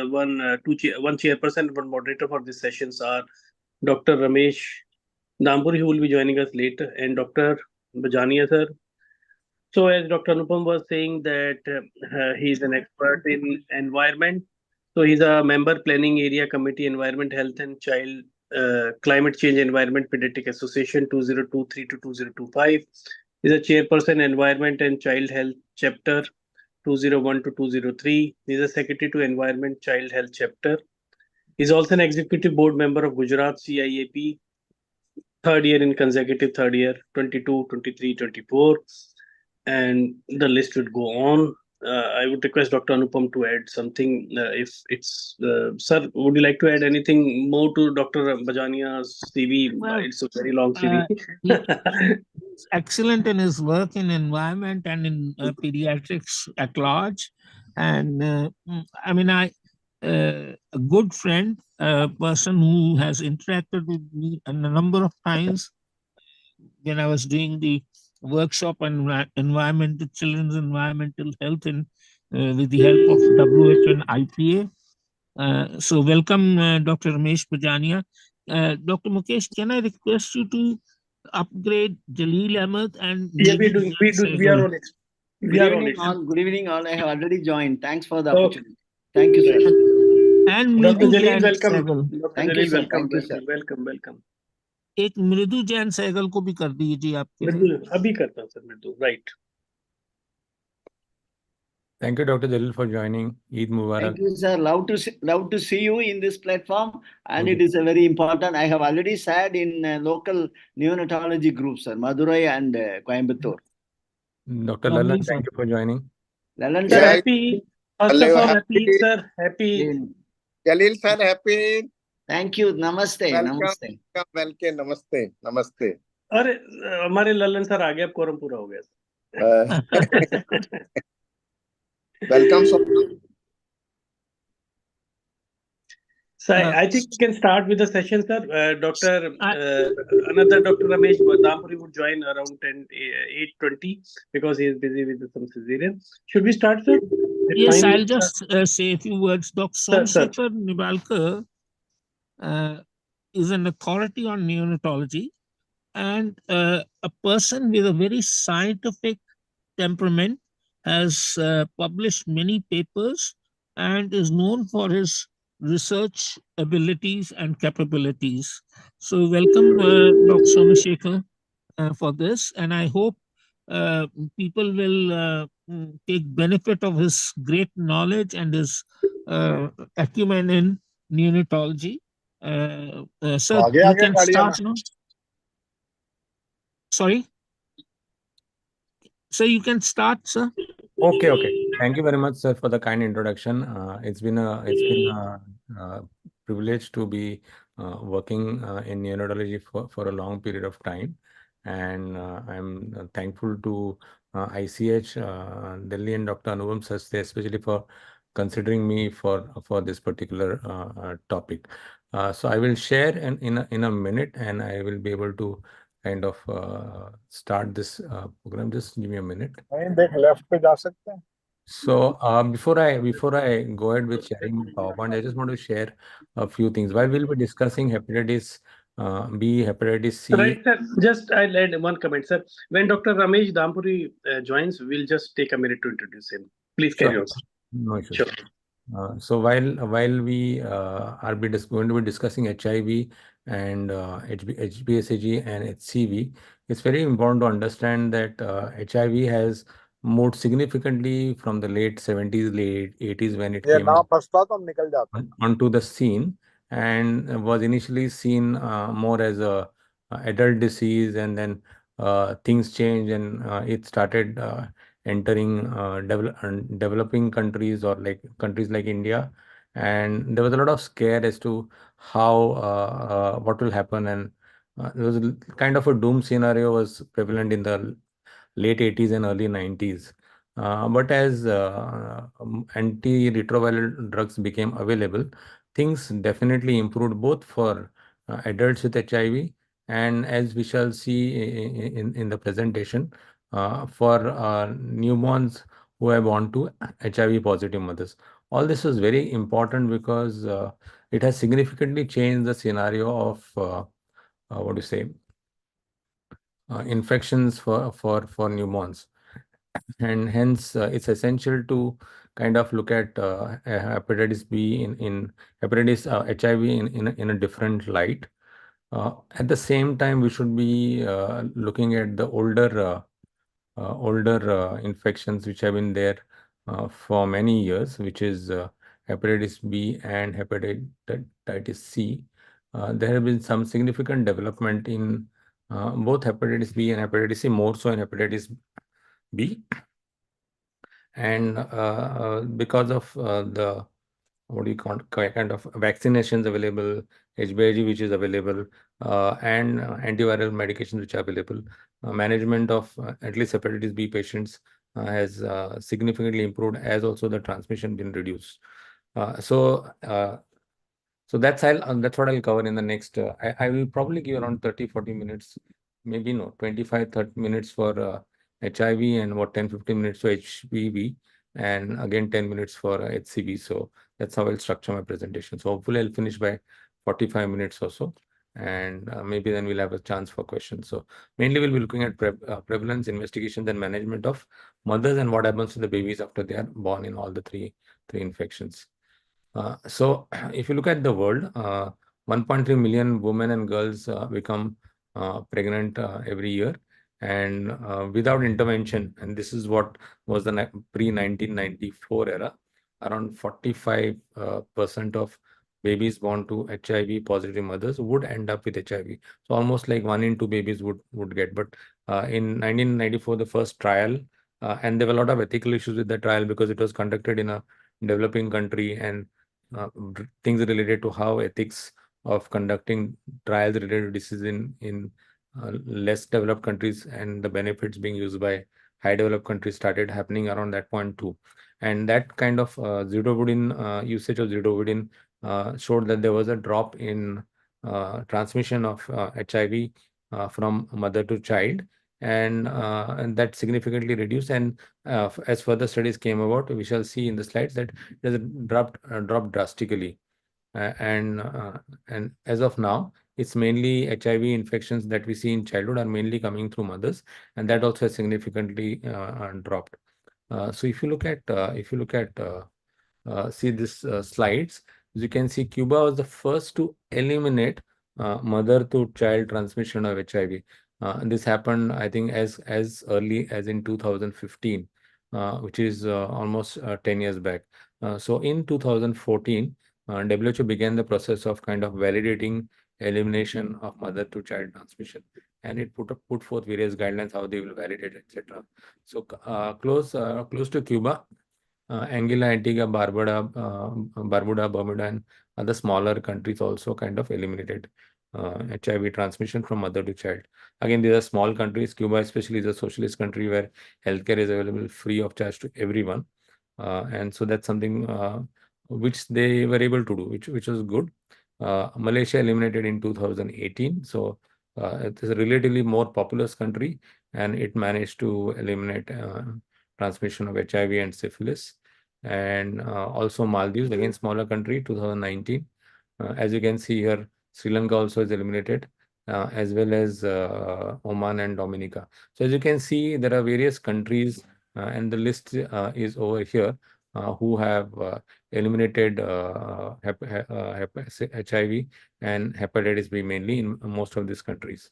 one chairperson, one moderator for these sessions are Dr. Ramesh Dampuri, who will be joining us later, and Dr. Bajania sir. So, as Dr. Anupam was saying, that he's an expert in environment. So, he's a member planning area committee, environment, health, and child climate change environment pediatric association 2023 to 2025. He's a chairperson environment and child health chapter 201 to 203. He's a secretary to environment child health chapter. He's also an executive board member of Gujarat CIAP, third year in consecutive third year 22, 23, 24, and the list would go on. I would request Dr. Anupam to add something if it's sir. Would you like to add anything more to Dr. Bajania's CV? Well, It's a very long CV. he's excellent in his work in environment and in pediatrics at large. And I mean, a good friend, a person who has interacted with me a number of times when I was doing the workshop on environmental children's environmental health and with the help of WHO and IPA. So welcome, Dr. Ramesh Pajania. Dr. Mukesh, can I request you to upgrade Jalil Ahmed and Yeah, maybe we are Sehgal? on it. Good We are on evening, it. all. Good evening, all. I have already joined. Thanks for the Okay. opportunity. Thank you, sir. And Dr. Mridu Jalil, Jain welcome. Sehgal. Dr. Thank you, Jalil, sir. welcome, Thank you, sir. welcome, welcome, welcome. एक मृदु जैन सहगल को भी कर दीजिए आपके लिए। मृदु अभी करता हूँ सर, मृदु, right. Thank you, Dr. Jalil, for joining. Eid Mubarak. Thank you, sir. Love to see you in this platform, and Thank it is a very important. I have already said in local neonatology groups, sir, Madurai and Coimbatore. Dr. Lovely, Lalan, sir. thank you for joining. Lalan, Sir, sir. happy. First of all, happy, sir. Happy. Jalil sir, happy. Thank you. Namaste. Welcome, Namaste. welcome, namaste, namaste. अरे हमारे Lalan sir आ गए, अब quorum पूरा हो गया। Welcome, sir. So I think we can start with the session, sir. Another Dr. Ramesh Dampuri would join around 8:20 because he is busy with some cesarean. Should we start, sir? Yes, I'll just say a few words. Dr. Sir. Somsekhar Nibalkar is an authority on neonatology and a person with a very scientific temperament, has published many papers and is known for his research abilities and capabilities. So welcome, Dr. Somsekhar, for this, and I hope people will take benefit of his great knowledge and his acumen in neonatology. Sir, you can start now. Sorry? So you can start, sir. Okay. Thank you very much, sir, for the kind introduction. It's been a privilege to be working in neonatology for a long period of time, and I'm thankful to ICH Delhi and Dr. Anupam Sastry, especially for considering me for this particular topic. So I will share in a minute, and I will be able to kind of start this program. Just give me a minute. So before I go ahead with sharing my PowerPoint, I just want to share a few things. While we'll be discussing hepatitis B, hepatitis C. Right, sir. Just I'll add one comment, sir. When Dr. Ramesh Dampuri joins, we'll just take a minute to introduce him. Please carry on, sir. No issues. Sure. So while we are going to be discussing HIV and HBsAg and HCV, it's very important to understand that HIV has moved significantly from the late 70s, late 80s when it came onto the scene, and was initially seen more as a adult disease, and then things changed, and it started entering developing countries, or like countries like India, and there was a lot of scare as to how what will happen, and there was a kind of a doom scenario was prevalent in the late 80s and early 90s. But as antiretroviral drugs became available, things definitely improved both for adults with HIV, and as we shall see in the presentation, for newborns who are born to HIV positive mothers. all this is very important because it has significantly changed the scenario of what do you say, infections for newborns, and hence it's essential to kind of look at hepatitis B in hepatitis HIV in a different light. At the same time, we should be looking at the older infections which have been there for many years, which is hepatitis B and hepatitis C. There have been some significant development in both hepatitis B and hepatitis C, more so in hepatitis B. And because of the what do you call kind of vaccinations available, HBIG which is available, and antiviral medications which are available, management of at least hepatitis B patients has significantly improved, as also the transmission been reduced. So that's what I'll cover in the next. I will probably give around 30-40 minutes, maybe no 25-30 minutes for HIV, and what 10-15 minutes for HBV, and again 10 minutes for HCV. So that's how I'll structure my presentation. So hopefully I'll finish by 45 minutes or so, and maybe then we'll have a chance for questions. So mainly we'll be looking at prevalence, investigations, and management of mothers, and what happens to the babies after they are born in all the three infections. So if you look at the world, 1.3 million women and girls become pregnant every year, and without intervention, and this is what was the pre-1994 era, around 45% of babies born to HIV positive mothers would end up with HIV. So almost like 1 in 2 babies would get. But in 1994, the first trial, and there were a lot of ethical issues with the trial because it was conducted in a developing country, and things related to how ethics of conducting trials related to disease in less developed countries and the benefits being used by high developed countries started happening around that point too. And that kind of usage of zidovudine showed that there was a drop in transmission of HIV from mother to child, and that significantly reduced. And as further studies came about, we shall see in the slides that it has dropped drastically. And as of now, it's mainly HIV infections that we see in childhood are mainly coming through mothers, and that also has significantly dropped. So if you look at see this slides, as you can see, Cuba was the first to eliminate mother to child transmission of HIV. And this happened, I think, as early as in 2015, which is almost 10 years back. So in 2014, WHO began the process of kind of validating elimination of mother to child transmission, and it put forth various guidelines how they will validate, etc. So close to Cuba, Anguilla, Antigua, Barbuda, Bermuda, and other smaller countries also kind of eliminated HIV transmission from mother to child. Again, these are small countries. Cuba especially is a socialist country where healthcare is available free of charge to everyone. And so that's something which they were able to do, which was good. Malaysia eliminated in 2018. So it is a relatively more populous country, and it managed to eliminate transmission of HIV and syphilis. And also Maldives, again smaller country, 2019. As you can see here, Sri Lanka also is eliminated, as well as Oman and Dominica. So as you can see, there are various countries, and the list is over here, who have eliminated HIV and hepatitis B mainly in most of these countries.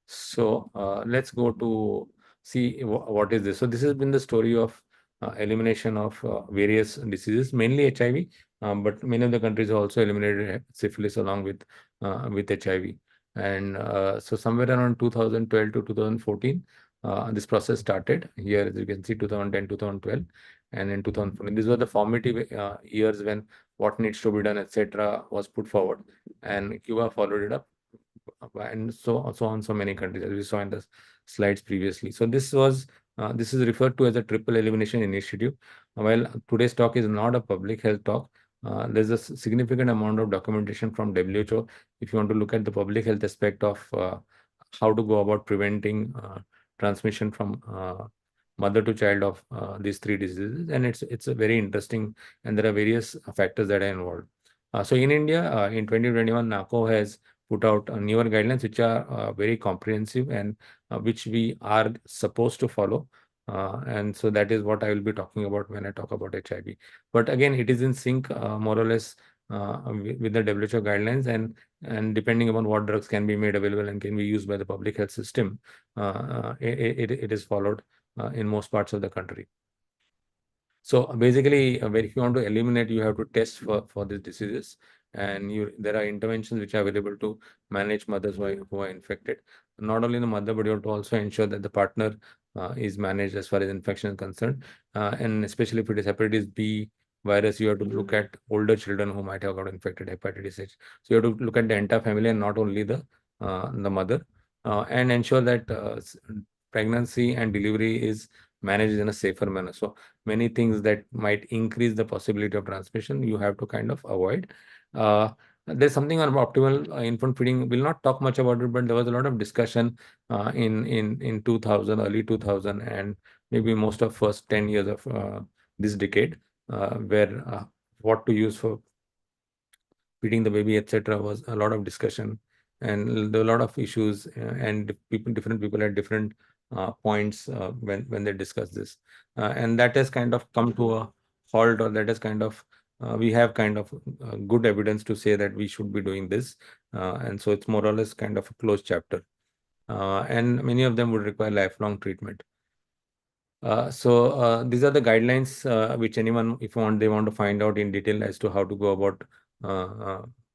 So let's go to see what is this. So this has been the story of elimination of various diseases, mainly HIV, but many of the countries also eliminated syphilis along with HIV. And so somewhere around 2012 to 2014, this process started. Here, as you can see, 2010, 2012, and in 2014. These were the formative years when what needs to be done, etc., was put forward, and Cuba followed it up, and so on, so many countries, as we saw in the slides previously. So this is referred to as a triple elimination initiative. While today's talk is not a public health talk, there's a significant amount of documentation from WHO if you want to look at the public health aspect of how to go about preventing transmission from mother to child of these three diseases, and it's a very interesting, and there are various factors that are involved. So in India, in 2021, NACO has put out newer guidelines which are very comprehensive and which we are supposed to follow. And so that is what I will be talking about when I talk about HIV. But again, it is in sync more or less with the WHO guidelines, and depending upon what drugs can be made available and can be used by the public health system, it is followed in most parts of the country. So basically, if you want to eliminate, you have to test for these diseases, and there are interventions which are available to manage mothers who are infected. Not only the mother, but you have to also ensure that the partner is managed as far as infection is concerned, and especially if it is hepatitis B virus, you have to look at older children who might have got infected hepatitis H. So you have to look at the entire family and not only the mother, and ensure that pregnancy and delivery is managed in a safer manner. So many things that might increase the possibility of transmission, you have to kind of avoid. There's something on optimal infant feeding. We'll not talk much about it, but there was a lot of discussion in 2000, early 2000, and maybe most of first 10 years of this decade, where what to use for feeding the baby, etc., was a lot of discussion, and there were a lot of issues, and different people had different points when they discuss this, and that has kind of come to a halt, or that is kind of we have kind of good evidence to say that we should be doing this, and so it's more or less kind of a closed chapter, and many of them would require lifelong treatment. So these are the guidelines which anyone, if they want to find out in detail as to how to go about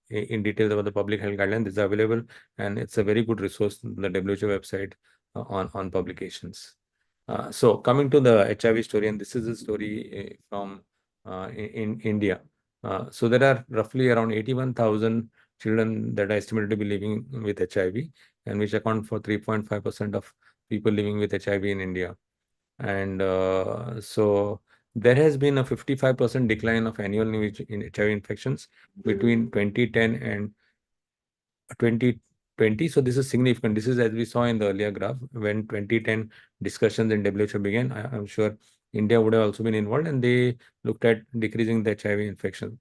in detail about the public health guidelines, this is available, and it's a very good resource, the WHO website on publications. So coming to the HIV story, and this is a story from in India. So there are roughly around 81,000 children that are estimated to be living with HIV, and which account for 3.5% of people living with HIV in India. And so there has been a 55% decline of annual new HIV infections between 2010 and 2020. So this is significant. This is, as we saw in the earlier graph, when 2010 discussions in WHO began, I'm sure India would have also been involved, and they looked at decreasing the HIV infection.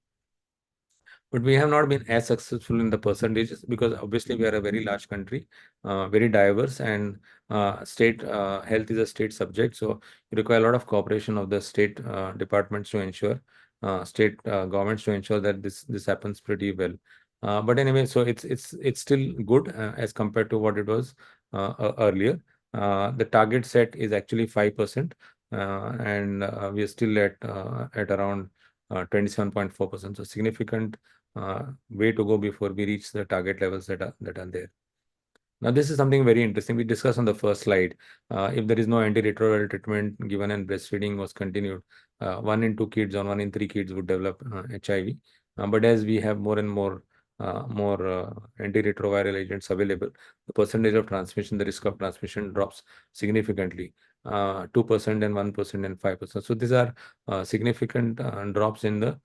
But we have not been as successful in the percentages, because obviously we are a very large country, very diverse, and state health is a state subject. So you require a lot of cooperation of the state departments to ensure, state governments to ensure that this happens pretty well. But anyway, so it's still good as compared to what it was earlier. The target set is actually 5%, and we are still at around 27.4%. So significant way to go before we reach the target levels that are there. Now, this is something very interesting. We discussed on the first slide. If there is no antiretroviral treatment given and breastfeeding was continued, 1 in 2 kids or 1 in 3 kids would develop HIV. But as we have more and more antiretroviral agents available, the percentage of transmission, the risk of transmission drops significantly, 2% and 1% and 5%. So these are significant drops in the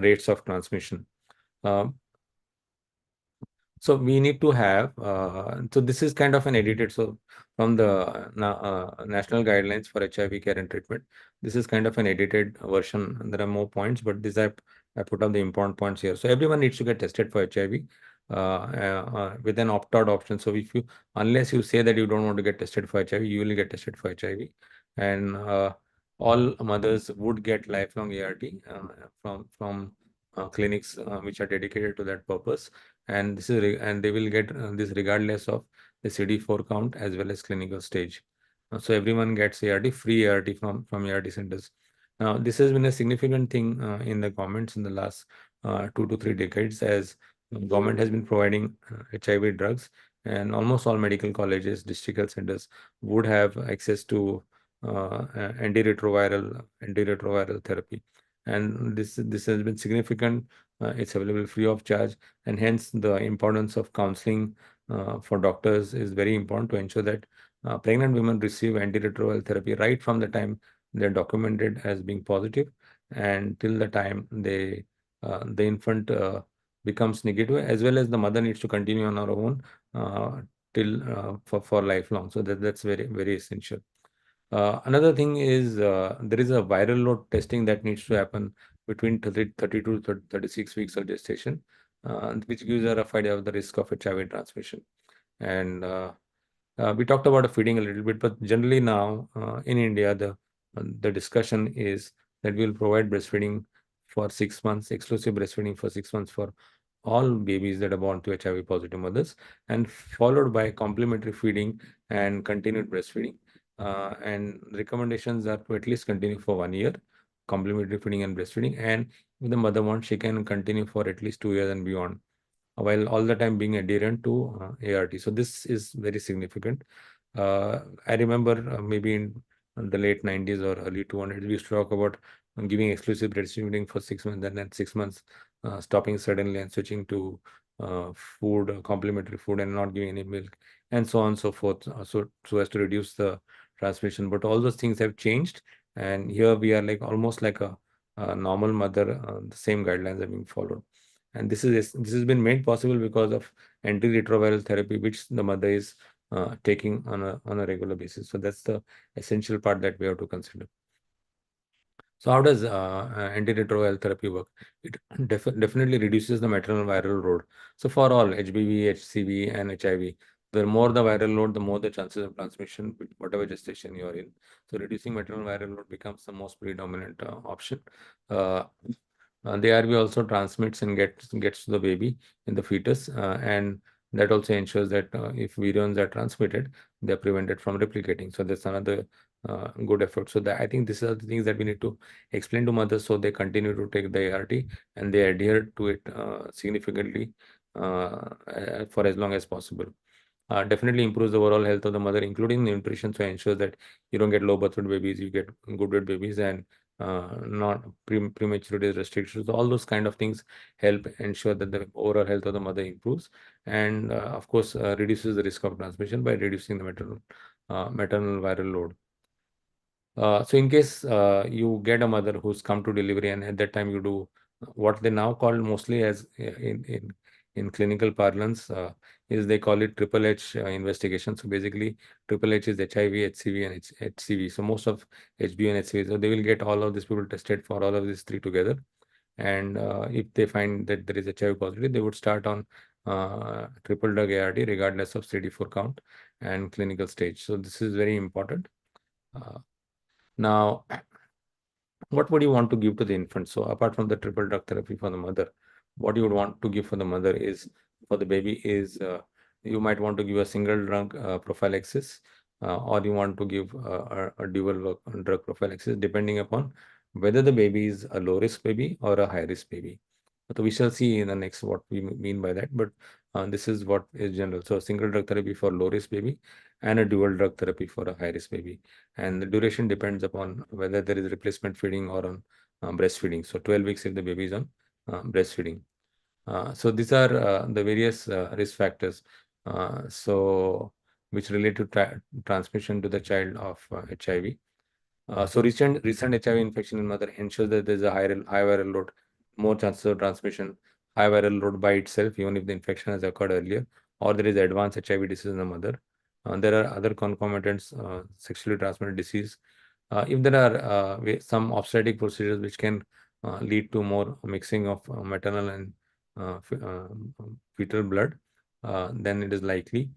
rates of transmission. So we need to have, so this is kind of an edited, so from the national guidelines for HIV care and treatment, this is kind of an edited version. There are more points, but this I put up the important points here. So everyone needs to get tested for HIV with an opt-out option. So if you, unless you say that you don't want to get tested for HIV, you will get tested for HIV. And all mothers would get lifelong ART from clinics which are dedicated to that purpose, and this is and they will get this regardless of the CD4 count as well as clinical stage. So everyone gets ART, free ART from ART centers. Now this has been a significant thing in the governments in the last 2 to 3 decades, as government has been providing HIV drugs, and almost all medical colleges, district health centers would have access to antiretroviral therapy, and this has been significant. It's available free of charge, and hence the importance of counseling for doctors is very important to ensure that pregnant women receive antiretroviral therapy right from the time they're documented as being positive, and till the time the infant becomes negative, as well as the mother needs to continue on her own till for lifelong. So that's very, very essential. Another thing is there is a viral load testing that needs to happen between 32 to 36 weeks of gestation, which gives a rough idea of the risk of HIV transmission. And we talked about feeding a little bit, but generally now in India, the discussion is that we will provide breastfeeding for 6 months, exclusive breastfeeding for 6 months for all babies that are born to HIV positive mothers, and followed by complementary feeding and continued breastfeeding. And recommendations are to at least continue for 1 year, complementary feeding and breastfeeding. And if the mother wants, she can continue for at least 2 years and beyond, while all the time being adherent to ART. So this is very significant. I remember maybe in the late 90s or early 200s, we used to talk about giving exclusive breastfeeding for 6 months, and then 6 months stopping suddenly and switching to food, complementary food, and not giving any milk, and so on and so forth, so as to reduce the transmission. But all those things have changed, and here we are like almost like a normal mother. The same guidelines are being followed. And this has been made possible because of antiretroviral therapy, which the mother is taking on a regular basis. So that's the essential part that we have to consider. So how does antiretroviral therapy work? It definitely reduces the maternal viral load. So for all HBV, HCV, and HIV, the more the viral load, the more the chances of transmission with whatever gestation you are in. So reducing maternal viral load becomes the most predominant option. Uh, the ARV also transmits and gets to the baby in the fetus, and that also ensures that if virions are transmitted, they're prevented from replicating. So that's another good effort. So that I think these are the things that we need to explain to mothers, so they continue to take the ART and they adhere to it significantly for as long as possible. Definitely improves the overall health of the mother, including nutrition, so ensures that you don't get low birth weight babies, you get good weight babies, and not prematurity restrictions. So all those kind of things help ensure that the overall health of the mother improves, and of course reduces the risk of transmission by reducing the maternal viral load. So in case you get a mother who's come to delivery, and at that time you do what they now call mostly as in clinical parlance is they call it triple H investigation. So basically triple H is HIV, HCV, and HCV. So most of HB and HCV. So they will get all of these people tested for all of these three together. And if they find that there is HIV positive, they would start on triple drug ART regardless of CD4 count and clinical stage. So this is very important. Now, what would you want to give to the infant? So apart from the triple drug therapy for the mother, what you would want to give for the mother is, for the baby is, you might want to give a single drug prophylaxis, or you want to give a dual drug prophylaxis, depending upon whether the baby is a low risk baby or a high risk baby. So we shall see in the next what we mean by that, but this is what is general. So single drug therapy for low risk baby and a dual drug therapy for a high risk baby. And the duration depends upon whether there is replacement feeding or on breastfeeding. So 12 weeks if the baby is on breastfeeding. So these are the various risk factors so which relate to transmission to the child of HIV. So recent HIV infection in mother ensures that there is a high viral load, more chances of transmission, high viral load by itself, even if the infection has occurred earlier, or there is advanced HIV disease in the mother. There are other concomitants, sexually transmitted disease. If there are some obstetric procedures which can lead to more mixing of maternal and fetal blood, then it is likely.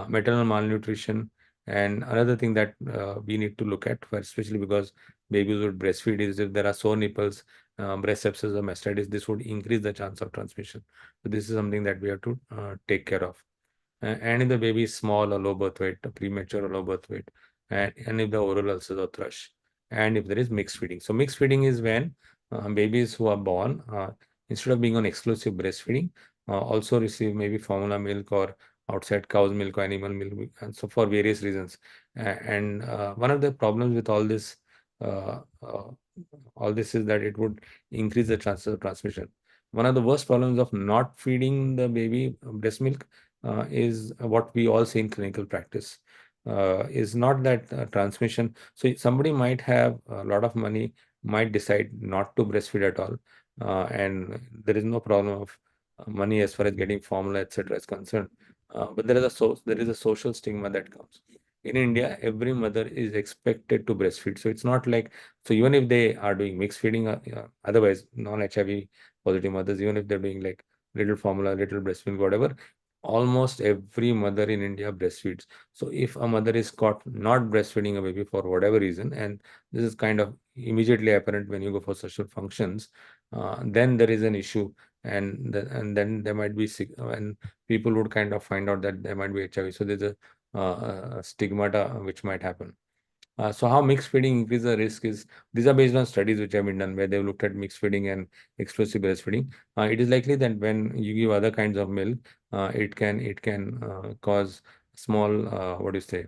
Maternal malnutrition, and another thing that we need to look at, especially because babies would breastfeed, is if there are sore nipples, breast sepsis or mastitis, this would increase the chance of transmission. So this is something that we have to take care of. And if the baby is small or low birth weight, premature or low birth weight, and if the oral ulcers or thrush, and if there is mixed feeding. So mixed feeding is when babies who are born, instead of being on exclusive breastfeeding, also receive maybe formula milk or outside cow's milk or animal milk, and so for various reasons. And one of the problems with uh, uh, all this is that it would increase the chances of transmission. One of the worst problems of not feeding the baby breast milk is what we all see in clinical practice. Is not that transmission. So somebody might have a lot of money, might decide not to breastfeed at all, and there is no problem of money as far as getting formula, etc., is concerned. But there is a social stigma that comes. in India, every mother is expected to breastfeed. So it's not like, so even if they are doing mixed feeding, otherwise non-HIV positive mothers, even if they're doing like little formula, little breastfeeding, whatever, almost every mother in India breastfeeds. So if a mother is caught not breastfeeding a baby for whatever reason, and this is kind of immediately apparent when you go for social functions, then there is an issue, and then there might be sick, and people would kind of find out that there might be HIV. So there's a stigmata which might happen. So how mixed feeding increases the risk is, these are based on studies which have been done where they've looked at mixed feeding and exclusive breastfeeding. It is likely that when you give other kinds of milk, it can cause small what do you say,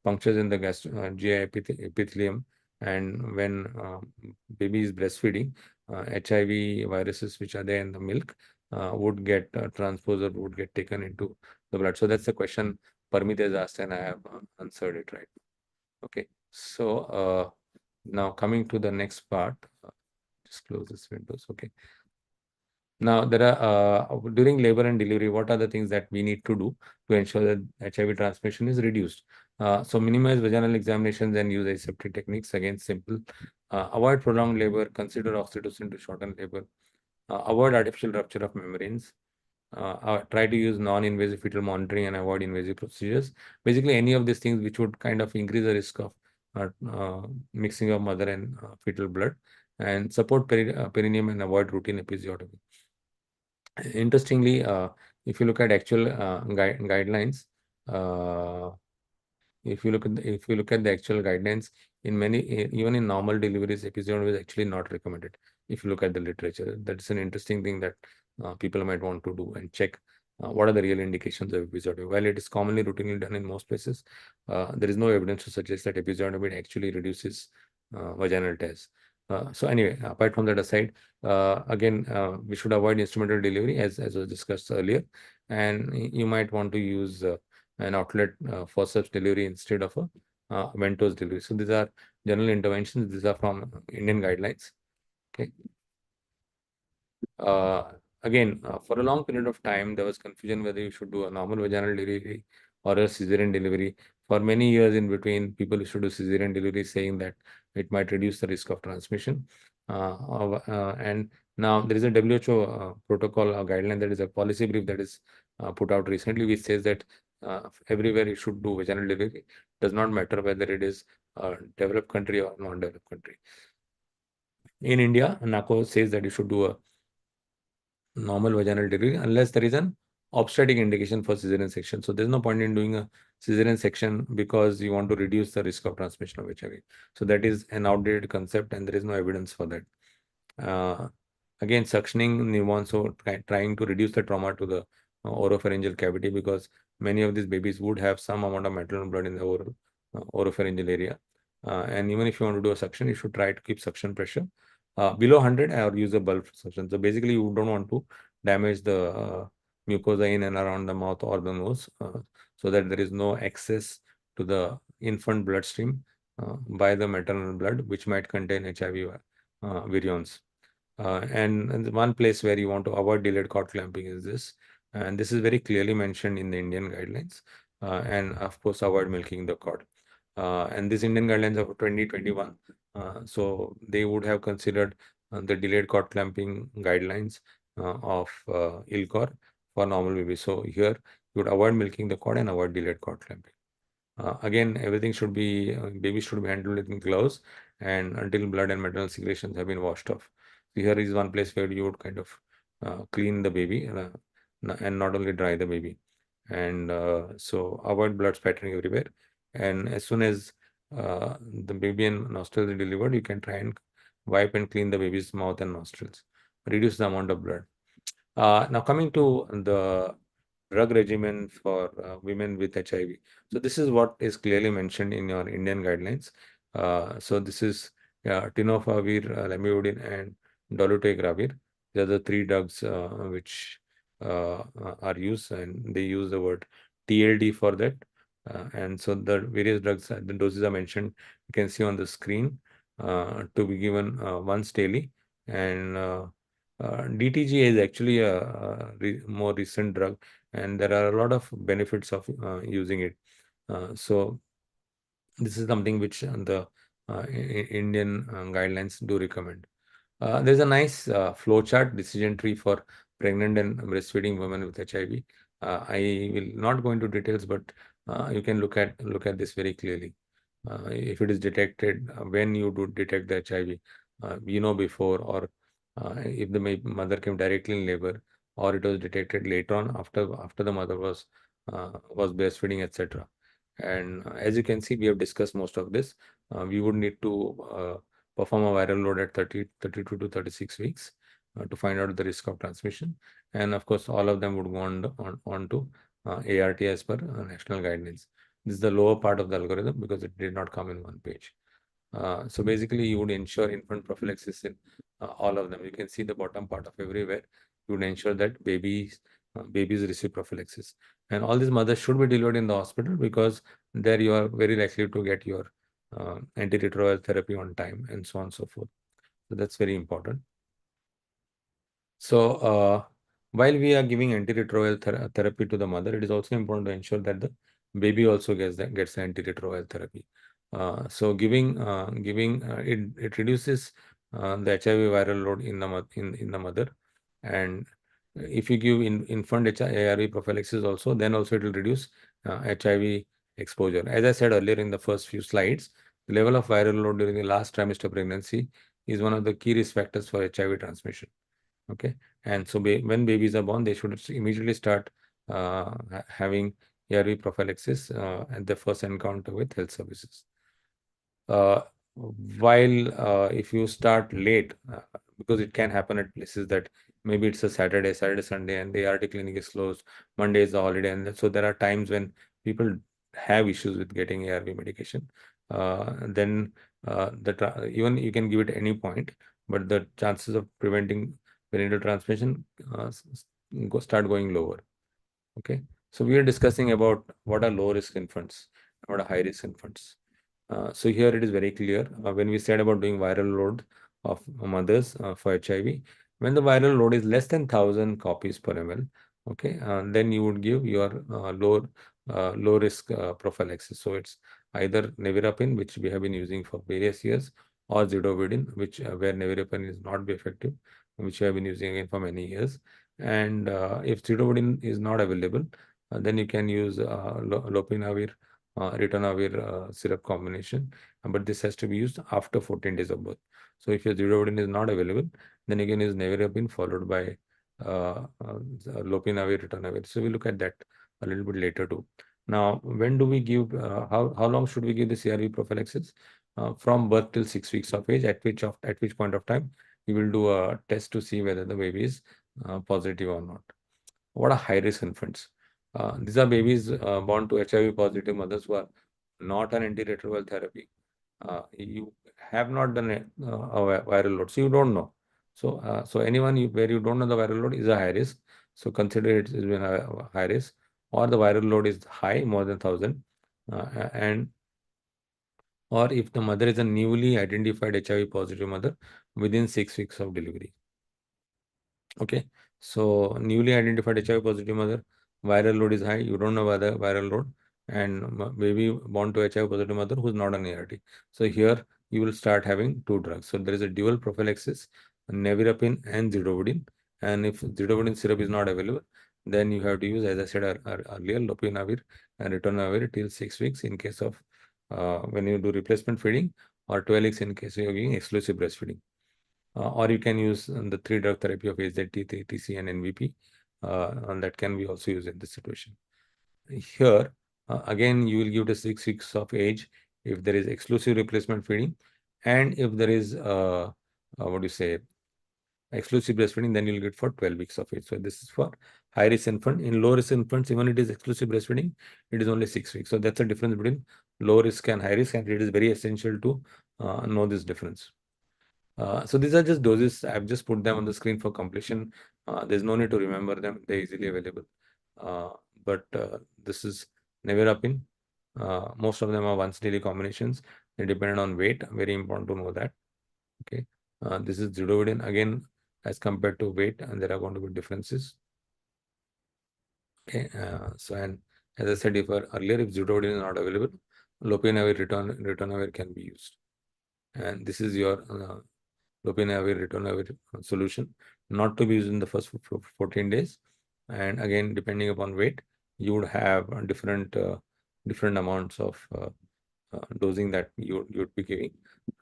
punctures in the GI epithelium, and when baby is breastfeeding, HIV viruses which are there in the milk would get transposed or would get taken into the blood. So that's the question Parmit has asked, and I have answered it right. Okay, so now coming to the next part, just close this windows. Okay. Now there are during labor and delivery, what are the things that we need to do to ensure that HIV transmission is reduced? So minimize vaginal examinations and use aseptic techniques. Again, simple. Avoid prolonged labor. Consider oxytocin to shorten labor. Avoid artificial rupture of membranes. Try to use non-invasive fetal monitoring and avoid invasive procedures. Basically, any of these things which would kind of increase the risk of mixing of mother and fetal blood, and support perineum and avoid routine episiotomy. Interestingly, if you look at actual guidelines, uh, if you look at the actual guidelines, in many, even in normal deliveries, episiotomy is actually not recommended. If you look at the literature, that's an interesting thing that people might want to do and check what are the real indications of episiotomy. While it is commonly routinely done in most places, there is no evidence to suggest that episiotomy actually reduces vaginal tears. So anyway, apart from that aside, again, we should avoid instrumental delivery as was discussed earlier, and you might want to use an outlet forceps delivery instead of a ventouse delivery. So these are general interventions. These are from Indian guidelines. Okay. Again, for a long period of time, there was confusion whether you should do a normal vaginal delivery or a cesarean delivery. For many years in between, people used to do cesarean delivery, saying that it might reduce the risk of transmission. And now there is a WHO protocol guideline, that is a policy brief that is put out recently, which says that everywhere you should do vaginal delivery. Does not matter whether it is a developed country or non-developed country. In India, NACO says that you should do a normal vaginal delivery unless there is an obstetric indication for cesarean section. So there's no point in doing a cesarean section because you want to reduce the risk of transmission of HIV. So that is an outdated concept, and there is no evidence for that. Again, suctioning newborns, so trying to reduce the trauma to the oropharyngeal cavity, because many of these babies would have some amount of maternal blood in the oropharyngeal area. And even if you want to do a suction, you should try to keep suction pressure below 100 or use a bulb suction. So basically, you don't want to damage the mucosa in and around the mouth or the nose, so that there is no access to the infant bloodstream by the maternal blood, which might contain HIV virions. And one place where you want to avoid delayed cord clamping is this. And this is very clearly mentioned in the Indian guidelines. And of course, avoid milking the cord. And these Indian guidelines of 2021, so they would have considered the delayed cord clamping guidelines of ILCOR for normal babies. So here, you would avoid milking the cord and avoid delayed cord clamping. Again, everything should be, baby should be handled with gloves and until blood and maternal secretions have been washed off. So here is one place where you would kind of clean the baby and not only dry the baby. And so avoid blood spattering everywhere. And as soon as the baby and nostrils are delivered, you can try and wipe and clean the baby's mouth and nostrils. Reduce the amount of blood. Now coming to the drug regimen for women with HIV. So this is what is clearly mentioned in your Indian guidelines. So this is tenofovir, lamivudine, and dolutegravir. These are the three drugs which are used, and they use the word TLD for that. And so the various drugs, the doses are mentioned. You can see on the screen to be given once daily. And DTG is actually a more recent drug, and there are a lot of benefits of using it. So This is something which the Indian guidelines do recommend. There's a nice flow chart decision tree for pregnant and breastfeeding women with HIV. I will not go into details, but you can look at this very clearly. If it is detected when you do detect the HIV, before, or if the mother came directly in labor, or it was detected later on after the mother was breastfeeding, etc. And as you can see, we have discussed most of this. We would need to perform a viral load at 32 to 36 weeks to find out the risk of transmission. And of course, all of them would go on to ART as per national guidelines. This is the lower part of the algorithm because it did not come in one page. So basically, you would ensure infant prophylaxis in all of them. You can see the bottom part of everywhere. You would ensure that babies receive prophylaxis. And all these mothers should be delivered in the hospital because there you are very likely to get your antiretroviral therapy on time and so on and so forth. So that's very important. So while we are giving antiretroviral therapy to the mother, it is also important to ensure that the baby also gets the antiretroviral therapy. So giving it reduces the HIV viral load in the mother, and if you give infant ARV prophylaxis also, then also it will reduce HIV exposure. As I said earlier in the first few slides, the level of viral load during the last trimester pregnancy is one of the key risk factors for HIV transmission. Okay, and so when babies are born, they should immediately start having ARV prophylaxis at the first encounter with health services. While if you start late, because it can happen at places that maybe it's a Saturday, Sunday, and the ART clinic is closed, Monday is a holiday, and so there are times when people have issues with getting ARV medication. Then even you can give it at any point, but the chances of preventing perinatal transmission start going lower. Okay, so we are discussing about what are low risk infants, what are high risk infants. So here it is very clear when we said about doing viral load of mothers for HIV, when the viral load is less than 1,000 copies per ml, okay, then you would give your low risk prophylaxis. So it's either nevirapine, which we have been using for various years, or zidovudine, which where nevirapine is not be effective, which we have been using again for many years. And if zidovudine is not available, then you can use lopinavir, ritonavir syrup combination, but this has to be used after 14 days of birth. So if your zidovudine is not available, then you can use nevirapine followed by lopinavir, ritonavir. So we look at that a little bit later too. Now, when do we give? How long should we give the CRV prophylaxis? From birth till 6 weeks of age. At which point of time you will do a test to see whether the baby is positive or not. What are high risk infants? These are babies born to HIV positive mothers who are not on antiretroviral therapy. You have not done a viral load, so you don't know. So anyone where you don't know the viral load is a high risk. So consider it is a high risk, or the viral load is high, more than 1,000, and or if the mother is a newly identified HIV positive mother within 6 weeks of delivery. Okay, so newly identified HIV positive mother, viral load is high, you don't know whether viral load, and baby born to HIV positive mother who's not on ART. So here you will start having two drugs. So there is a dual prophylaxis, nevirapine and zidovudine. And if zidovudine syrup is not available, then you have to use, as I said earlier, lopinavir and ritonavir till 6 weeks in case of when you do replacement feeding, or 12 weeks in case you're giving exclusive breastfeeding. Or you can use the 3-drug therapy of AZT, TC, and NVP, and that can be also used in this situation. Here, again, you will give the 6 weeks of age if there is exclusive replacement feeding, and if there is, what do you say, exclusive breastfeeding, then you'll get for 12 weeks of age. So this is for high risk infant. In low risk infants, even it is exclusive breastfeeding, it is only 6 weeks. So that's the difference between low risk and high risk, and it is very essential to know this difference. So these are just doses. I've just put them on the screen for completion. There's no need to remember them. They're easily available. But this is nevirapine. Most of them are once daily combinations. They depend on weight. Very important to know that. Okay. This is zidovudine again as compared to weight, and there are going to be differences. Okay. So and as I said, if earlier if zidovudine is not available, ritonavir can be used. And this is your ritonavir solution, not to be used in the first 14 days. And again, depending upon weight, you would have different amounts of dosing that you would be giving,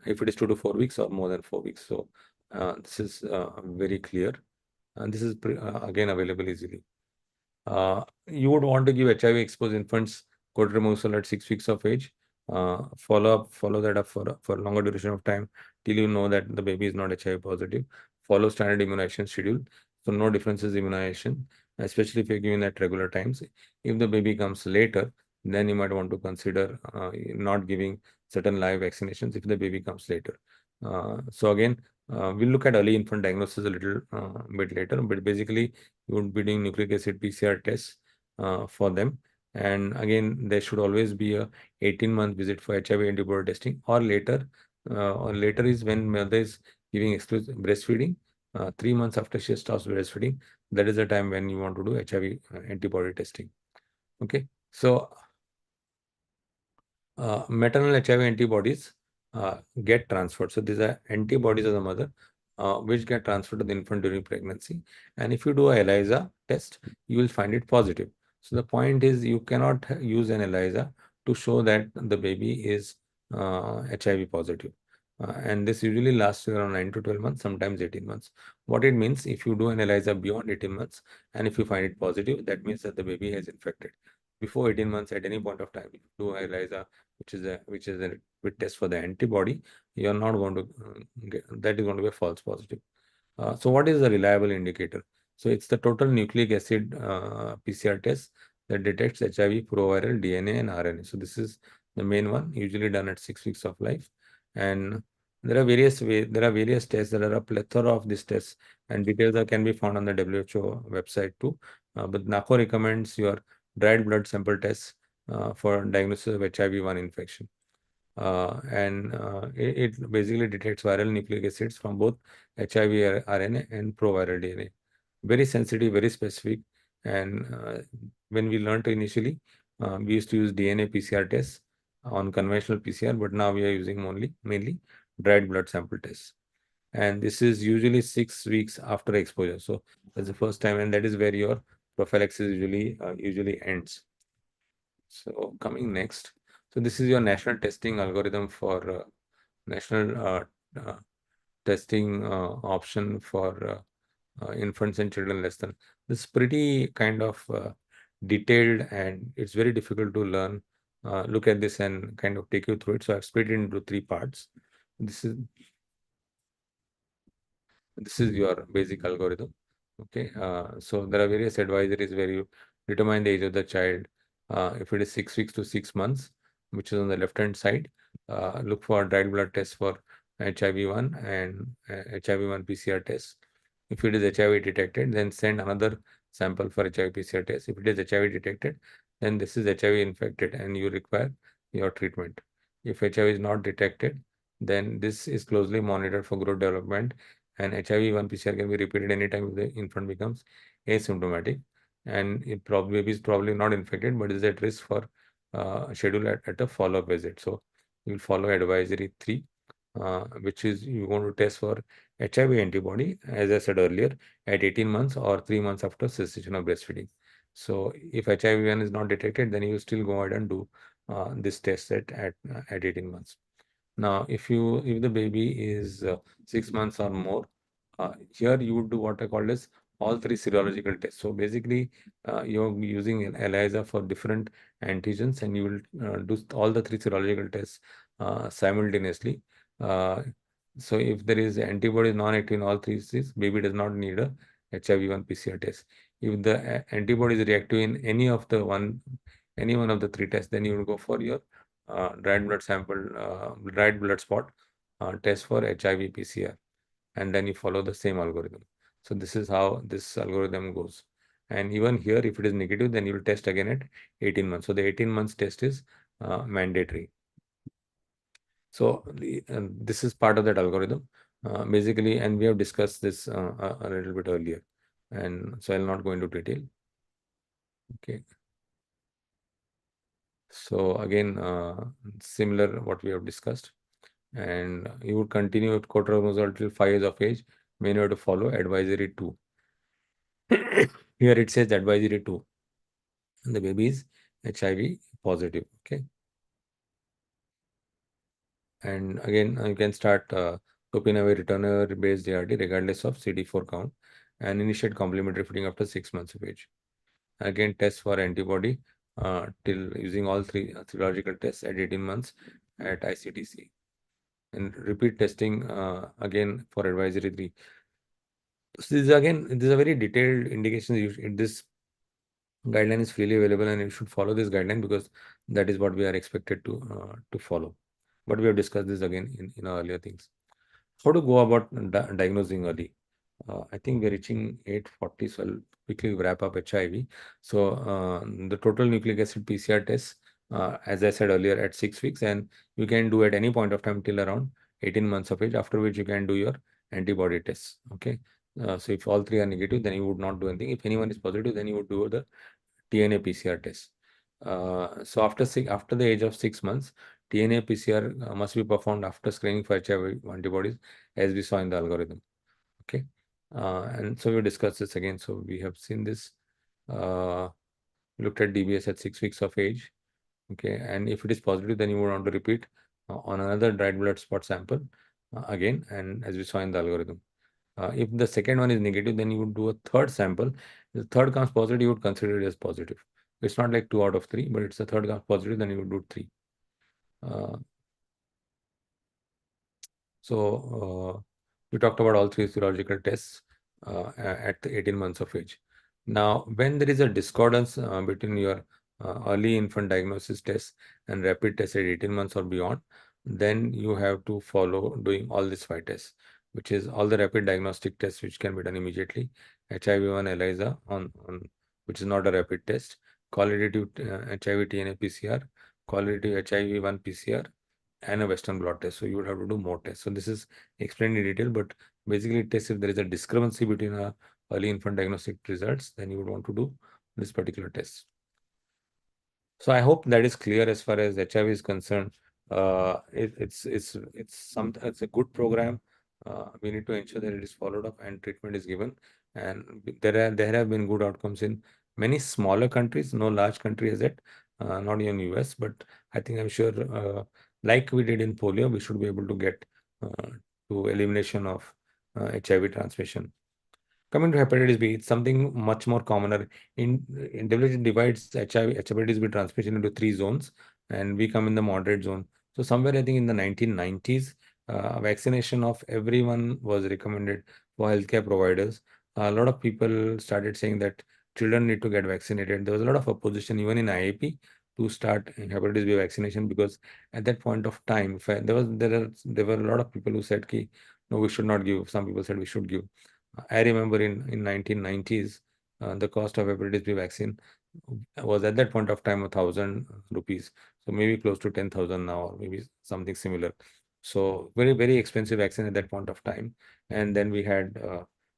if it is 2 to 4 weeks or more than 4 weeks. So this is very clear, and this is again available easily. You would want to give HIV exposed infants cord removal at 6 weeks of age. Follow that up for a longer duration of time till you know that the baby is not HIV positive. Follow standard immunization schedule, so no differences in immunization, especially if you're giving at regular times. If the baby comes later, then you might want to consider not giving certain live vaccinations if the baby comes later. So again, we'll look at early infant diagnosis a little bit later, but basically you would be doing nucleic acid PCR tests for them. And again, there should always be a 18-month visit for HIV antibody testing, or later. Or later is when mother is giving exclusive breastfeeding. 3 months after she stops breastfeeding, that is the time when you want to do HIV antibody testing. Okay, so maternal HIV antibodies get transferred. So these are antibodies of the mother which get transferred to the infant during pregnancy. And if you do a ELISA test, you will find it positive. So the point is, you cannot use an ELISA to show that the baby is HIV positive. And this usually lasts around 9 to 12 months, sometimes 18 months. What it means, if you do an ELISA beyond 18 months, and if you find it positive, that means that the baby has infected. Before 18 months, at any point of time, if you do ELISA, which is a rapid test for the antibody, you are not going to that is going to be a false positive. So what is the reliable indicator? So it's the total nucleic acid PCR test that detects HIV, proviral, DNA, and RNA. So this is the main one, usually done at 6 weeks of life. And there are various tests. There are a plethora of these tests, and details can be found on the WHO website too. But NACO recommends your dried blood sample tests for diagnosis of HIV-1 infection. It basically detects viral nucleic acids from both HIV RNA and proviral DNA. Very sensitive, very specific. And when we learned initially, we used to use DNA PCR tests on conventional PCR, but now we are using mainly dried blood sample tests. And this is usually 6 weeks after exposure. So that's the first time, and that is where your prophylaxis usually ends. So coming next, so this is your national testing algorithm for national testing option for infants and children less than. This is pretty kind of detailed, and it's very difficult to learn. Look at this and kind of take you through it. So I've split it into 3 parts. This is your basic algorithm. Okay, so there are various advisories where you determine the age of the child. If it is 6 weeks to 6 months, which is on the left hand side, look for dried blood test for HIV-1 and HIV-1 PCR test. If it is HIV detected, then send another sample for HIV PCR test. If it is HIV detected, then this is HIV infected and you require your treatment. If HIV is not detected, then this is closely monitored for growth development, and HIV-1 PCR can be repeated anytime if the infant becomes asymptomatic, and it baby is probably not infected, but is at risk for schedule at a follow-up visit. So you will follow advisory 3, which is you want to test for HIV antibody, as I said earlier, at 18 months or 3 months after cessation of breastfeeding. So if HIV-1 is not detected, then you still go ahead and do this test at 18 months. Now, if the baby is 6 months or more, here you would do what I call as all 3 serological tests. So basically, you're using an ELISA for different antigens, and you will do all the 3 serological tests simultaneously. Uh, so if there is antibody non-active in all 3 cases, baby does not need a HIV-1 PCR test. If the antibody is reactive in any one of the 3 tests, then you will go for your dried blood spot test for HIV PCR, and then you follow the same algorithm. So this is how this algorithm goes. And even here, if it is negative, then you will test again at 18 months. So the 18 months test is mandatory. So this is part of that algorithm, basically, and we have discussed this a little bit earlier, and so I'll not go into detail. Okay. So again, similar what we have discussed, and you would continue with cotrimoxazole till 5 years of age. When you have to follow advisory 2. Here it says advisory 2. And the baby is HIV positive. Okay. And again, you can start topinavir returner based ART regardless of CD4 count, and initiate complementary feeding after 6 months of age. Again, test for antibody till using all three serological tests at 18 months at ICTC. And repeat testing again for advisory 3. So this is a very detailed indication. This guideline is freely available, and you should follow this guideline because that is what we are expected to follow. But we have discussed this again in our earlier things. How to go about diagnosing early? I think we're reaching 8:40, so I'll quickly wrap up HIV. So the total nucleic acid PCR tests, as I said earlier, at 6 weeks, and you can do at any point of time till around 18 months of age, after which you can do your antibody tests. Okay. So if all three are negative, then you would not do anything. If anyone is positive, then you would do the TNA PCR test. So after the age of 6 months, TNA PCR must be performed after screening for HIV antibodies, as we saw in the algorithm. Okay. And so we discussed this again. So we have seen this, looked at DBS at 6 weeks of age. Okay. And if it is positive, then you would want to repeat on another dried blood spot sample again, and as we saw in the algorithm. If the second one is negative, then you would do a third sample. If the third comes positive, you would consider it as positive. It's not like 2 out of 3, but it's the third comes positive, then you would do 3. We talked about all three serological tests at 18 months of age. Now, when there is a discordance between your early infant diagnosis test and rapid test at 18 months or beyond, then you have to follow doing all these 5 tests, which is all the rapid diagnostic tests which can be done immediately. HIV-1 ELISA which is not a rapid test, qualitative HIV TNA PCR, qualitative HIV-1 PCR, and a Western blot test. So you would have to do more tests. So this is explained in detail, but basically it tests if there is a discrepancy between early infant diagnostic results, then you would want to do this particular test. So I hope that is clear as far as HIV is concerned. It's a good program. We need to ensure that it is followed up and treatment is given. And there have been good outcomes in many smaller countries, no large country as yet, not even US, but I think I'm sure like we did in polio, we should be able to get to elimination of HIV transmission. Coming to hepatitis B, it's something much more commoner. In WHO divides hepatitis B transmission into 3 zones, and we come in the moderate zone. So somewhere I think in the 1990s, vaccination of everyone was recommended for healthcare providers. A lot of people started saying that children need to get vaccinated. There was a lot of opposition even in IAP to start hepatitis B vaccination, because at that point of time, there were a lot of people who said, "Ki, no, we should not give." Some people said we should give. I remember in 1990s, the cost of hepatitis B vaccine was at that point of time 1,000 rupees. So maybe close to 10,000 now, or maybe something similar. So very, very expensive vaccine at that point of time. And then we had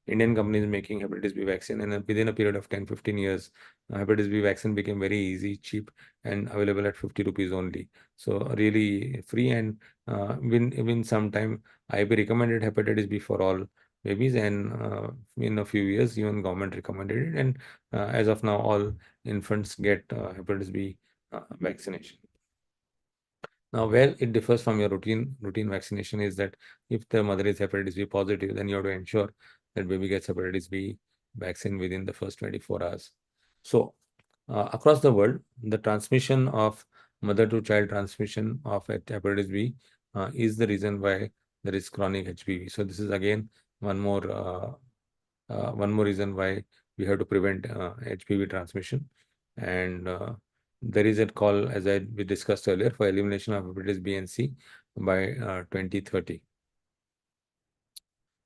Indian companies making hepatitis B vaccine, and then within a period of 10, 15 years, hepatitis B vaccine became very easy, cheap, and available at 50 rupees only. So really free, and within some time, IB recommended hepatitis B for all babies, and in a few years even government recommended it, and as of now all infants get hepatitis B vaccination. Now, where it differs from your routine vaccination is that if the mother is hepatitis B positive, then you have to ensure that baby gets hepatitis B vaccine within the first 24 hours. So across the world, the transmission of mother to child transmission of hepatitis B is the reason why there is chronic HBV. So this is again one more reason why we have to prevent HPV transmission. And there is a call, as we discussed earlier, for elimination of hepatitis B and C by 2030.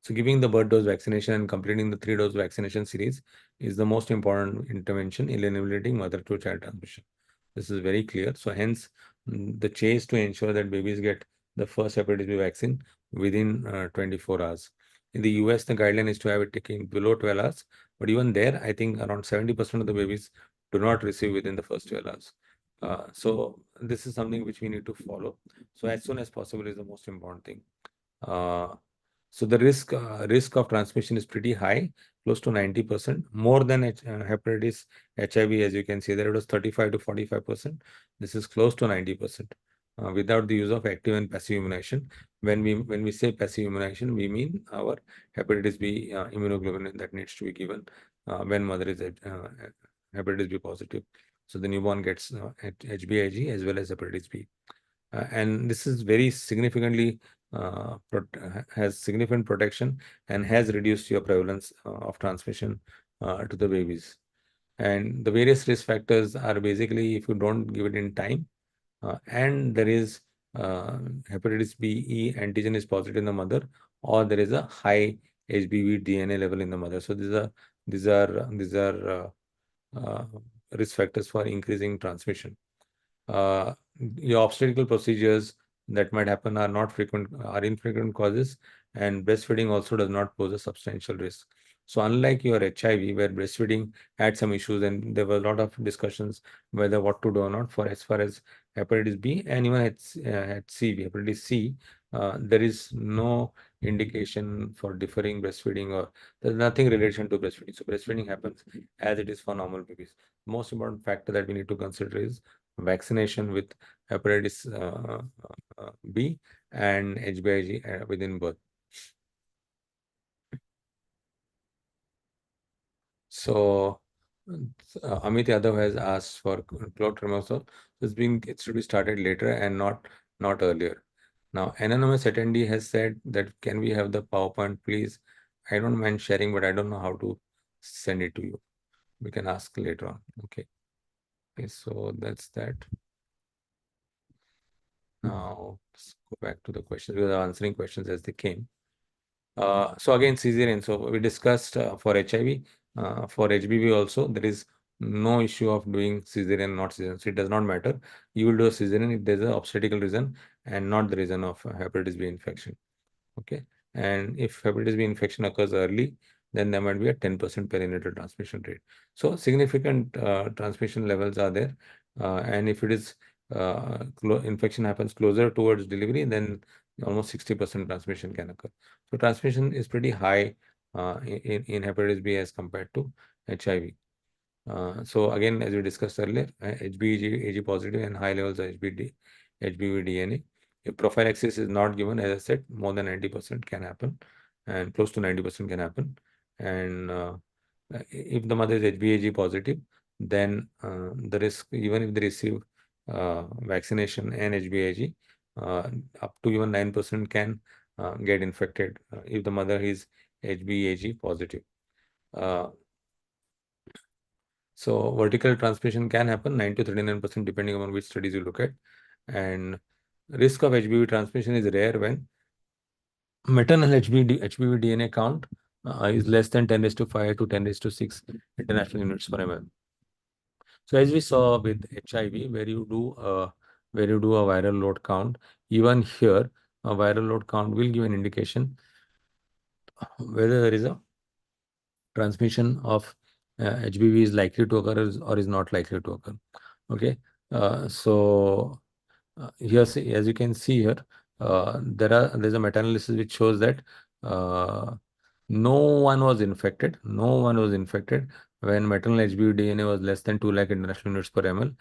So giving the birth dose vaccination and completing the 3-dose vaccination series is the most important intervention in eliminating mother to child transmission. This is very clear. So hence the chase to ensure that babies get the first hepatitis B vaccine within 24 hours. In the US, the guideline is to have it taken below 12 hours. But even there, I think around 70% of the babies do not receive within the first 12 hours. So this is something which we need to follow. So as soon as possible is the most important thing. So the risk of transmission is pretty high, close to 90%, more than hepatitis HIV. As you can see, there it was 35 to 45%. This is close to 90%. Without the use of active and passive immunization. When we say passive immunization, we mean our hepatitis B immunoglobulin that needs to be given when mother is hepatitis B positive. So the newborn gets HBIG as well as hepatitis B. And this is very significantly has significant protection and has reduced your prevalence of transmission to the babies. And the various risk factors are basically if you don't give it in time, and there is hepatitis B E antigen is positive in the mother, or there is a high HBV DNA level in the mother. So these are uh, risk factors for increasing transmission. Your obstetrical procedures that might happen are not frequent, are infrequent causes, and breastfeeding also does not pose a substantial risk. So unlike your HIV, where breastfeeding had some issues and there were a lot of discussions whether what to do or not for as far as hepatitis B and even hepatitis C, there is no indication for differing breastfeeding or there's nothing relation to breastfeeding. So breastfeeding happens as it is for normal babies. Most important factor that we need to consider is vaccination with hepatitis B and HBIG within birth. So Amit Yadav has asked for clotrimazole. It should be started later and not earlier. Now, anonymous attendee has said that can we have the PowerPoint, please? I don't mind sharing, but I don't know how to send it to you. We can ask later on. Okay. So that's that. Now, let's go back to the questions. We are answering questions as they came. So again, cesarean. So we discussed for HIV, for HBV also, there is no issue of doing cesarean, not cesarean. So it does not matter. You will do a cesarean if there's an obstetrical reason and not the reason of hepatitis B infection. Okay. And if hepatitis B infection occurs early, then there might be a 10% perinatal transmission rate. So significant transmission levels are there. And if it is infection happens closer towards delivery, then almost 60% transmission can occur. So transmission is pretty high in hepatitis B as compared to HIV. So again, as we discussed earlier, HBG positive and high levels of HBV DNA. If prophylaxis is not given, as I said, more than 90% can happen, and close to 90% can happen. And if the mother is HBAG positive, then the risk, even if they receive vaccination and HBAG, up to even 9% can get infected if the mother is HBAG positive. So vertical transmission can happen 9 to 39% depending on which studies you look at. And risk of HBV transmission is rare when maternal HBV DNA count is less than 10 raised to 5 to 10 raised to 6 international units per ml. So as we saw with HIV, where you do a viral load count, even here a viral load count will give an indication whether there is a transmission of HBV is likely to occur or is not likely to occur. Okay, so here, as you can see here, there's a meta-analysis which shows that no one was infected. No one was infected when maternal HBV DNA was less than 2 lakh international units per ml,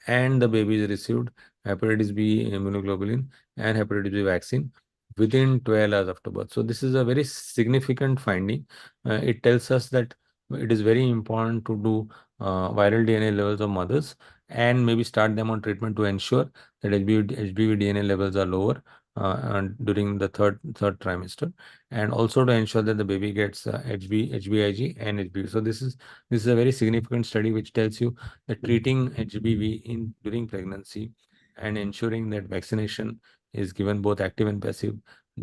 and the babies received hepatitis B immunoglobulin and hepatitis B vaccine within 12 hours after birth. So this is a very significant finding. It tells us that it is very important to do viral DNA levels of mothers and maybe start them on treatment to ensure that HBV DNA levels are lower and during the third trimester, and also to ensure that the baby gets HBIG and HBV. So this is a very significant study which tells you that treating HBV during pregnancy and ensuring that vaccination is given both active and passive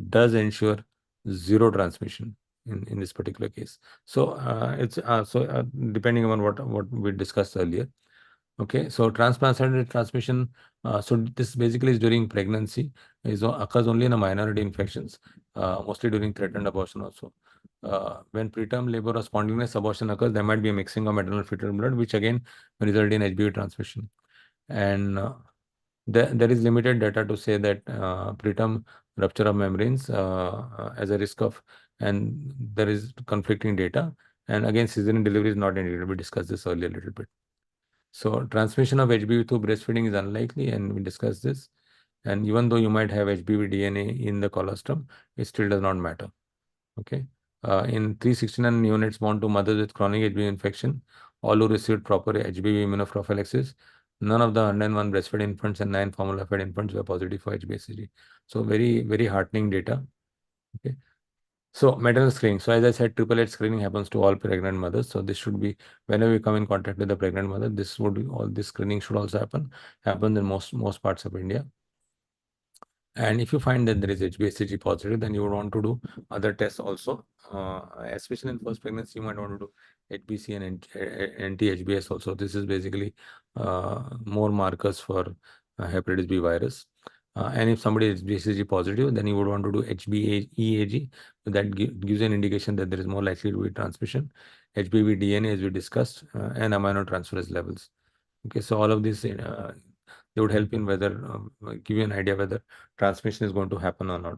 does ensure zero transmission in this particular case. So it's depending on what we discussed earlier. Okay, so transplacental transmission. So this basically is during pregnancy. Occurs only in a minority infections, mostly during threatened abortion also. When preterm labor or spontaneous abortion occurs, there might be a mixing of maternal fetal blood, which again result in HBV transmission. And there is limited data to say that preterm rupture of membranes as a risk of, and there is conflicting data. And again, cesarean delivery is not indicated. We discussed this earlier a little bit. So transmission of HBV through breastfeeding is unlikely, and we discussed this. And even though you might have HBV DNA in the colostrum, it still does not matter. Okay. In 369 neonates born to mothers with chronic HBV infection, all who received proper HBV immunoprophylaxis, none of the 101 breastfed infants and 9 formula-fed infants were positive for HBsAg. So very, very heartening data. Okay. So maternal screening. So as I said, triple H screening happens to all pregnant mothers. So this should be, whenever we come in contact with the pregnant mother, this would, all this screening should also happen in most parts of India. And if you find that there is HbSAg positive, then you would want to do other tests also. Especially in first pregnancy, you might want to do HBC and anti-HBs also. This is basically more markers for hepatitis B virus. And if somebody is HbSAg positive, then you would want to do HbEAg. So that gives an indication that there is more likely to be transmission. HBV DNA, as we discussed, and aminotransferase levels. Okay, so all of this they would help in whether give you an idea whether transmission is going to happen or not.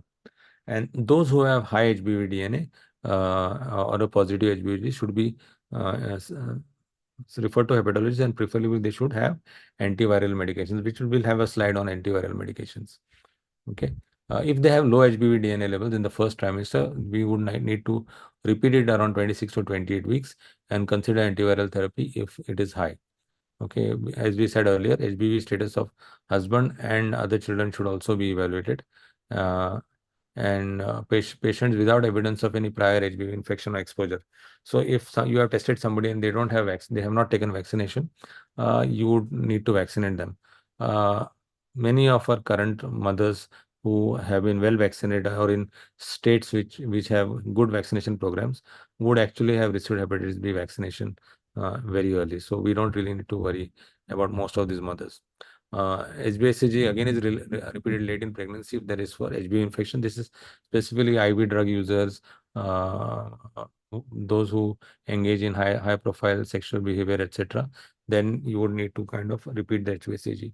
And those who have high HBV DNA or a positive HBV should be referred to hepatologist, and preferably they should have antiviral medications, which will have a slide on antiviral medications. Okay. If they have low HBV DNA levels in the first trimester, we would need to repeat it around 26 to 28 weeks and consider antiviral therapy if it is high. Okay, as we said earlier, HBV status of husband and other children should also be evaluated. And patients without evidence of any prior HBV infection or exposure. So if you have tested somebody and they don't have they have not taken vaccination, you would need to vaccinate them. Many of our current mothers who have been well vaccinated or in states which have good vaccination programs would actually have received hepatitis B vaccination very early. So we don't really need to worry about most of these mothers. HbSAg again is repeated late in pregnancy if there is for HBV infection. This is specifically IV drug users, those who engage in high profile sexual behavior, etc. Then you would need to kind of repeat the HbSAg.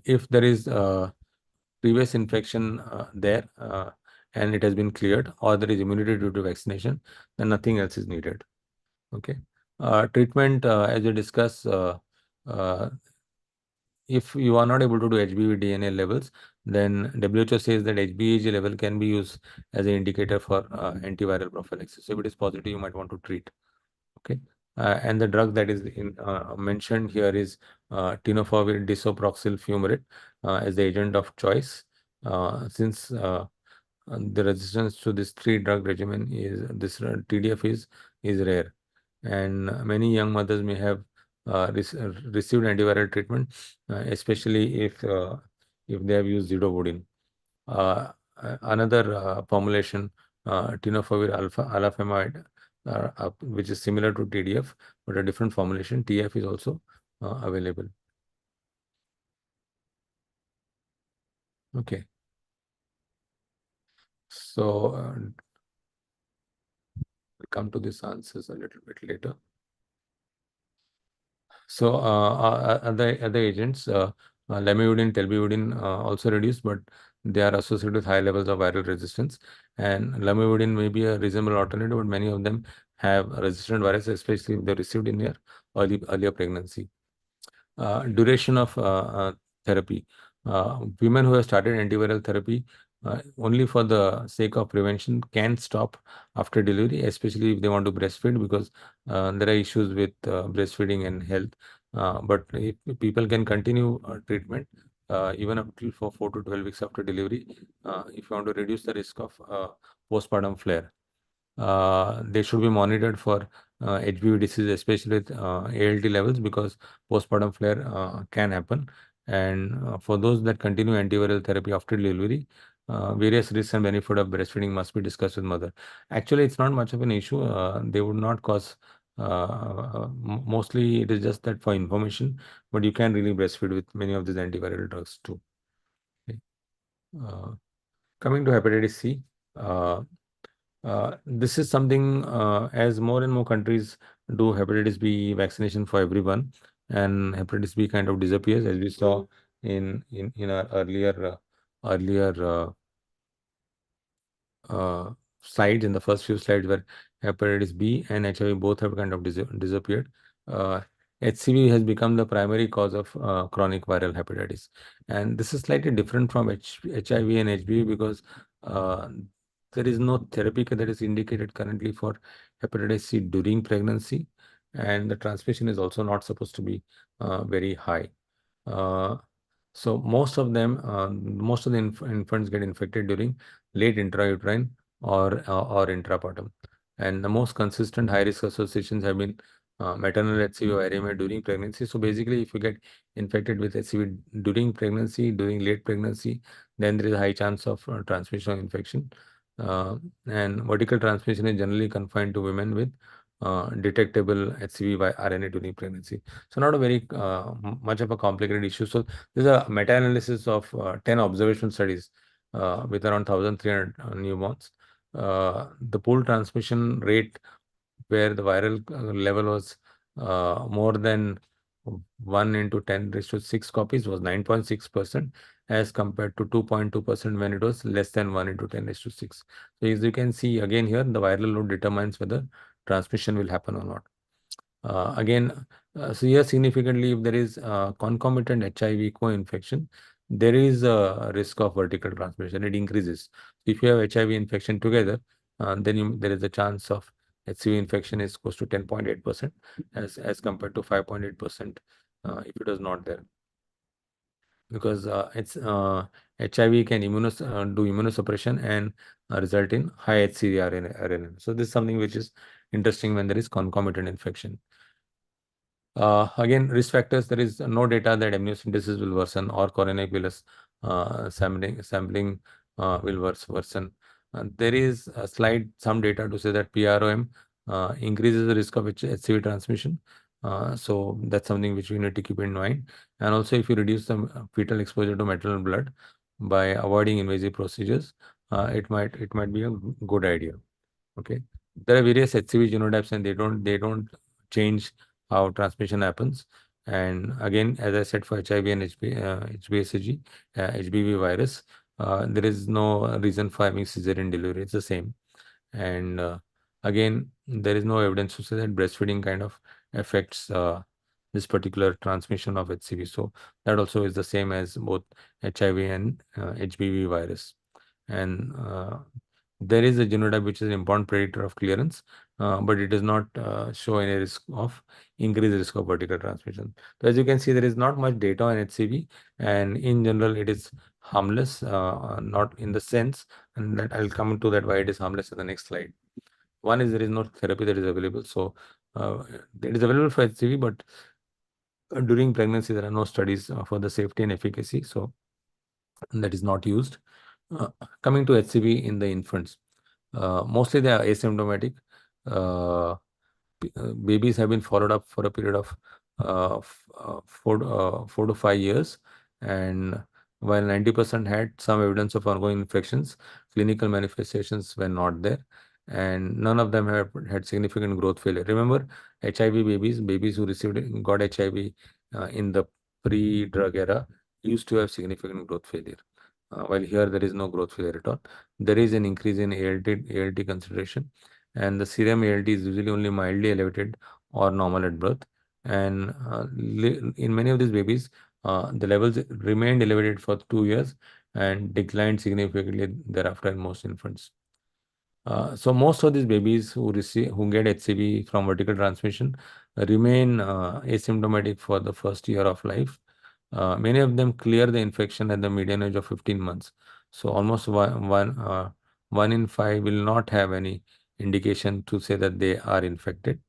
If there is previous infection there and it has been cleared, or there is immunity due to vaccination, then nothing else is needed. Okay. Treatment, as we discussed, if you are not able to do HBV DNA levels, then WHO says that HBEG level can be used as an indicator for antiviral prophylaxis. So if it is positive, you might want to treat. Okay. And the drug that is mentioned here is tenofovir disoproxil fumarate as the agent of choice. Since the resistance to this 3-drug regimen is this TDF is rare, and many young mothers may have received antiviral treatment, especially if they have used zidovudine. Another formulation, tenofovir alafamide, which is similar to TDF but a different formulation, TF, is also available. Okay. So we'll come to these answers a little bit later. So other agents, lamivudine, telbivudine also reduced, but they are associated with high levels of viral resistance. And lamivudine may be a reasonable alternative, but many of them have resistant virus, especially if they received in their earlier pregnancy. Duration of therapy. Women who have started antiviral therapy only for the sake of prevention can stop after delivery, especially if they want to breastfeed, because there are issues with breastfeeding and health. But if people can continue treatment even up to for 4 to 12 weeks after delivery, if you want to reduce the risk of postpartum flare. They should be monitored for HBV disease, especially with ALT levels, because postpartum flare can happen. And for those that continue antiviral therapy after delivery, various risks and benefit of breastfeeding must be discussed with mother. Actually, it's not much of an issue. They would not cause, mostly it is just that for information, but you can really breastfeed with many of these antiviral drugs too. Okay. Coming to hepatitis C, This is something as more and more countries do hepatitis B vaccination for everyone, and hepatitis B kind of disappears, as we saw in our earlier uh, slides, in the first few slides, where hepatitis B and HIV both have kind of disappeared. HCV has become the primary cause of chronic viral hepatitis, and this is slightly different from HIV and HBV because uh, there is no therapy that is indicated currently for hepatitis C during pregnancy, and the transmission is also not supposed to be very high. Uh, so most of them, most of the infants get infected during late intrauterine or intrapartum, and the most consistent high risk associations have been maternal HCV viremia during pregnancy. So basically, if you get infected with HCV during pregnancy, during late pregnancy, then there is a high chance of transmission of infection. And vertical transmission is generally confined to women with detectable HCV by RNA during pregnancy. So not a very much of a complicated issue. So this is a meta-analysis of 10 observational studies with around 1,300 newborns. The pool transmission rate where the viral level was more than 1 into 10 raised to 6 copies was 9.6% as compared to 2.2% when it was less than 1 into 10 raised to 6. So as you can see again here, the viral load determines whether transmission will happen or not. Again, so here significantly, if there is concomitant HIV co-infection, there is a risk of vertical transmission. It increases. If you have HIV infection together, then there is a chance of HCV infection is close to 10.8% as compared to 5.8% if it was not there. Because HIV can do immunosuppression and result in high HCV RNA. So this is something which is interesting when there is concomitant infection. Again, risk factors, there is no data that amniocentesis will worsen or coronary villus sampling will worsen. There is some data to say that PROM increases the risk of HCV transmission. So that's something which we need to keep in mind. And also, if you reduce the fetal exposure to maternal blood by avoiding invasive procedures, it might be a good idea. Okay, there are various HCV genotypes, and they don't change how transmission happens. And again, as I said, for HIV and HBsAg, HBV virus, there is no reason for having cesarean delivery. It's the same. And again, there is no evidence to say that breastfeeding kind of affects this particular transmission of HCV. So that also is the same as both HIV and HBV virus. And there is a genotype which is an important predictor of clearance, but it does not show any risk of increased risk of vertical transmission. So as you can see, there is not much data on HCV, and in general, it is harmless, not in the sense, and that I'll come to that why it is harmless in the next slide. One is there is no therapy that is available. So it is available for HCV, but during pregnancy, there are no studies for the safety and efficacy. So that is not used. Coming to HCV in the infants, mostly they are asymptomatic. Babies have been followed up for a period of 4 to 5 years, and while 90% had some evidence of ongoing infections, clinical manifestations were not there, and none of them have had significant growth failure. Remember, HIV babies who got HIV in the pre-drug era used to have significant growth failure. While here there is no growth failure at all. There is an increase in ALT concentration, and the serum ALT is usually only mildly elevated or normal at birth. And in many of these babies, the levels remained elevated for 2 years and declined significantly thereafter in most infants. So most of these babies who get HCV from vertical transmission remain asymptomatic for the first year of life. Many of them clear the infection at the median age of 15 months. So almost one in 5 will not have any indication to say that they are infected,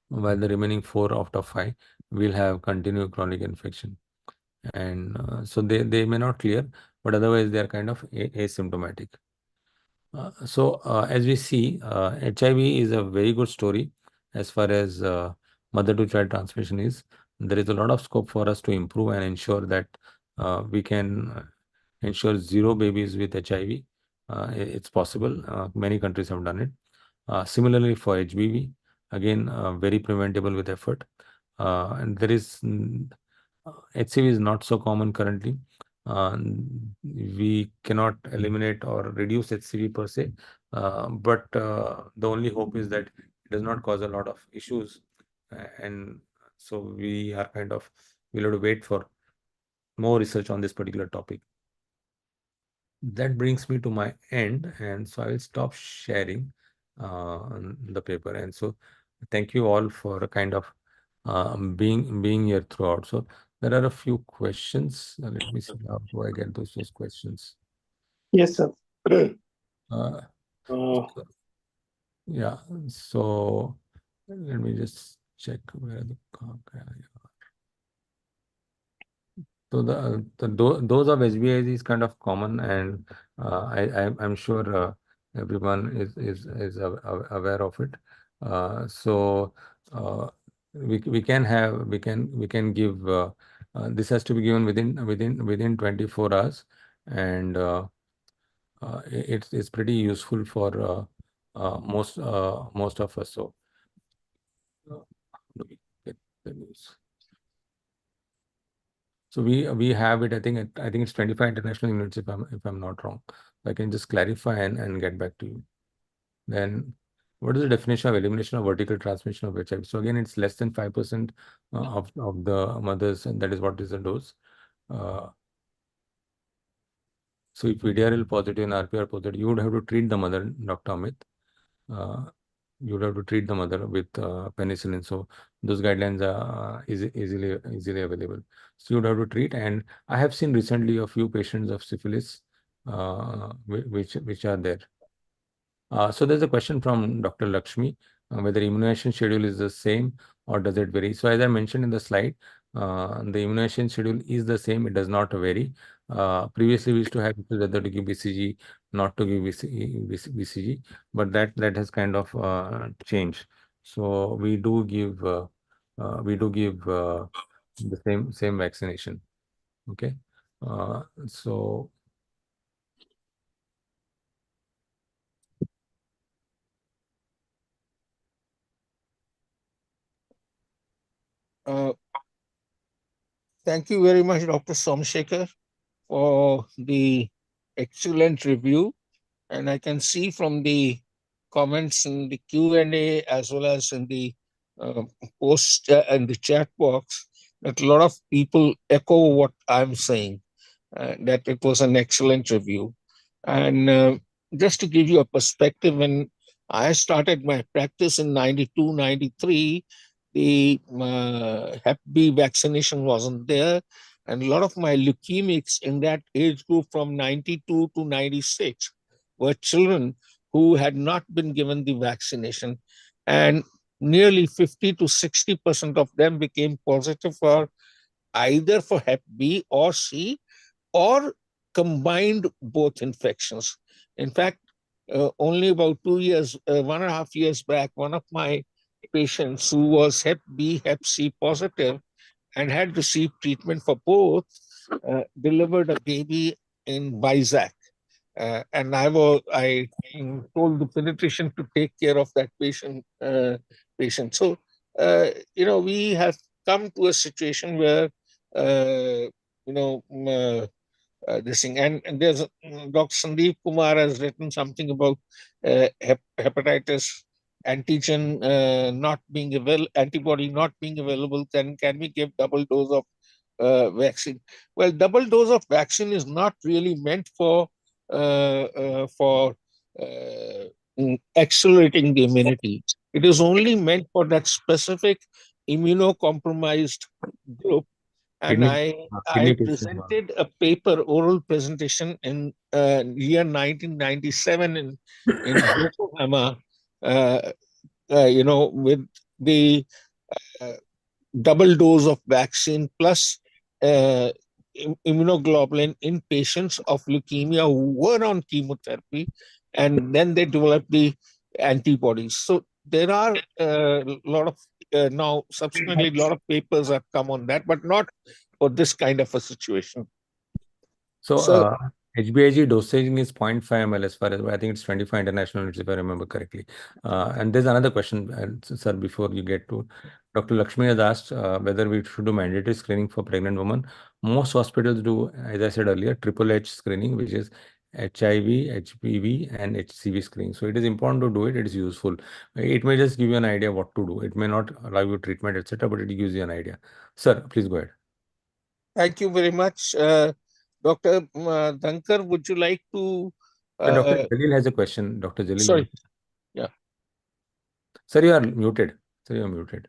while the remaining 4 out of 5 will have continued chronic infection. And so they may not clear, but otherwise they are kind of asymptomatic. So as we see, HIV is a very good story as far as mother to child transmission is. There is a lot of scope for us to improve and ensure that we can ensure zero babies with HIV It's possible. Many countries have done it. Similarly for HBV, again, very preventable with effort. And there is HCV is not so common currently. We cannot eliminate or reduce HCV per se, but the only hope is that it does not cause a lot of issues, and so we are we'll have to wait for more research on this particular topic. That brings me to my end, and so I will stop sharing the paper. And so thank you all for being here throughout. So there are a few questions. Let me see, how do I get those questions? Yes, sir. Uh, yeah, so let me just check where the so those of HBIs is kind of common, and I'm sure everyone is aware of it. So we can give this has to be given within 24 hours, and it's pretty useful for most of us. So how do we get the news? So we have it. I think it's 25 international units if I'm not wrong. I can just clarify and get back to you. Then, what is the definition of elimination of vertical transmission of HIV? So again, it's less than 5% of the mothers, and that is what is the dose. So if VDRL positive and RPR positive, you would have to treat the mother, Dr. Amit. You would have to treat the mother with penicillin. So those guidelines are easily available. So you would have to treat. And I have seen recently a few patients of syphilis which are there. So there's a question from Dr. Lakshmi, whether immunization schedule is the same or does it vary? So as I mentioned in the slide, the immunization schedule is the same. It does not vary. Previously, we used to have whether to give BCG, not to give BCG, but that has kind of changed. So we do give the same vaccination. Okay, so. Thank you very much, Dr. Somsekhar, for the excellent review. And I can see from the comments in the Q&A as well as in the post and the chat box that a lot of people echo what I'm saying, that it was an excellent review. And just to give you a perspective, when I started my practice in 92, 93, the Hep B vaccination wasn't there. And a lot of my leukemics in that age group from 92 to 96 were children who had not been given the vaccination. And nearly 50 to 60% of them became positive for either for Hep B or C, or combined both infections. In fact, only about 2 years, 1.5 years back, one of my patients who was Hep B, Hep C positive and had received treatment for both delivered a baby in Vizag. And I told the pediatrician to take care of that patient. So, we have come to a situation where, this thing. And there's Dr. Sandeep Kumar has written something about hepatitis antigen not being available, antibody not being available. Then can we give double dose of vaccine? Well, double dose of vaccine is not really meant for accelerating the immunity. It is only meant for that specific immunocompromised group. And I Kidney presented a paper, oral presentation in year 1997 in Yokohama, with the double dose of vaccine plus immunoglobulin in patients of leukemia who were on chemotherapy, and then they developed the antibodies. So there are a lot of now subsequently a lot of papers have come on that, but not for this kind of a situation. So, So HbAg dosaging is 0.5 ml as far as I think it's 25 international units if I remember correctly. And there's another question, sir, before you get to Dr. Lakshmi has asked whether we should do mandatory screening for pregnant women. Most hospitals do, as I said earlier, triple H screening, which is HIV, HPV, and HCV screening. So it is important to do it. It is useful. It may just give you an idea what to do. It may not allow you treatment, etc., but it gives you an idea. Sir, please go ahead. Thank you very much. Dr. Dhankar, would you like to? Dr. Jalil has a question. Dr. Jalil. Sorry. Yeah. Sir, you are muted. Sir, you are muted.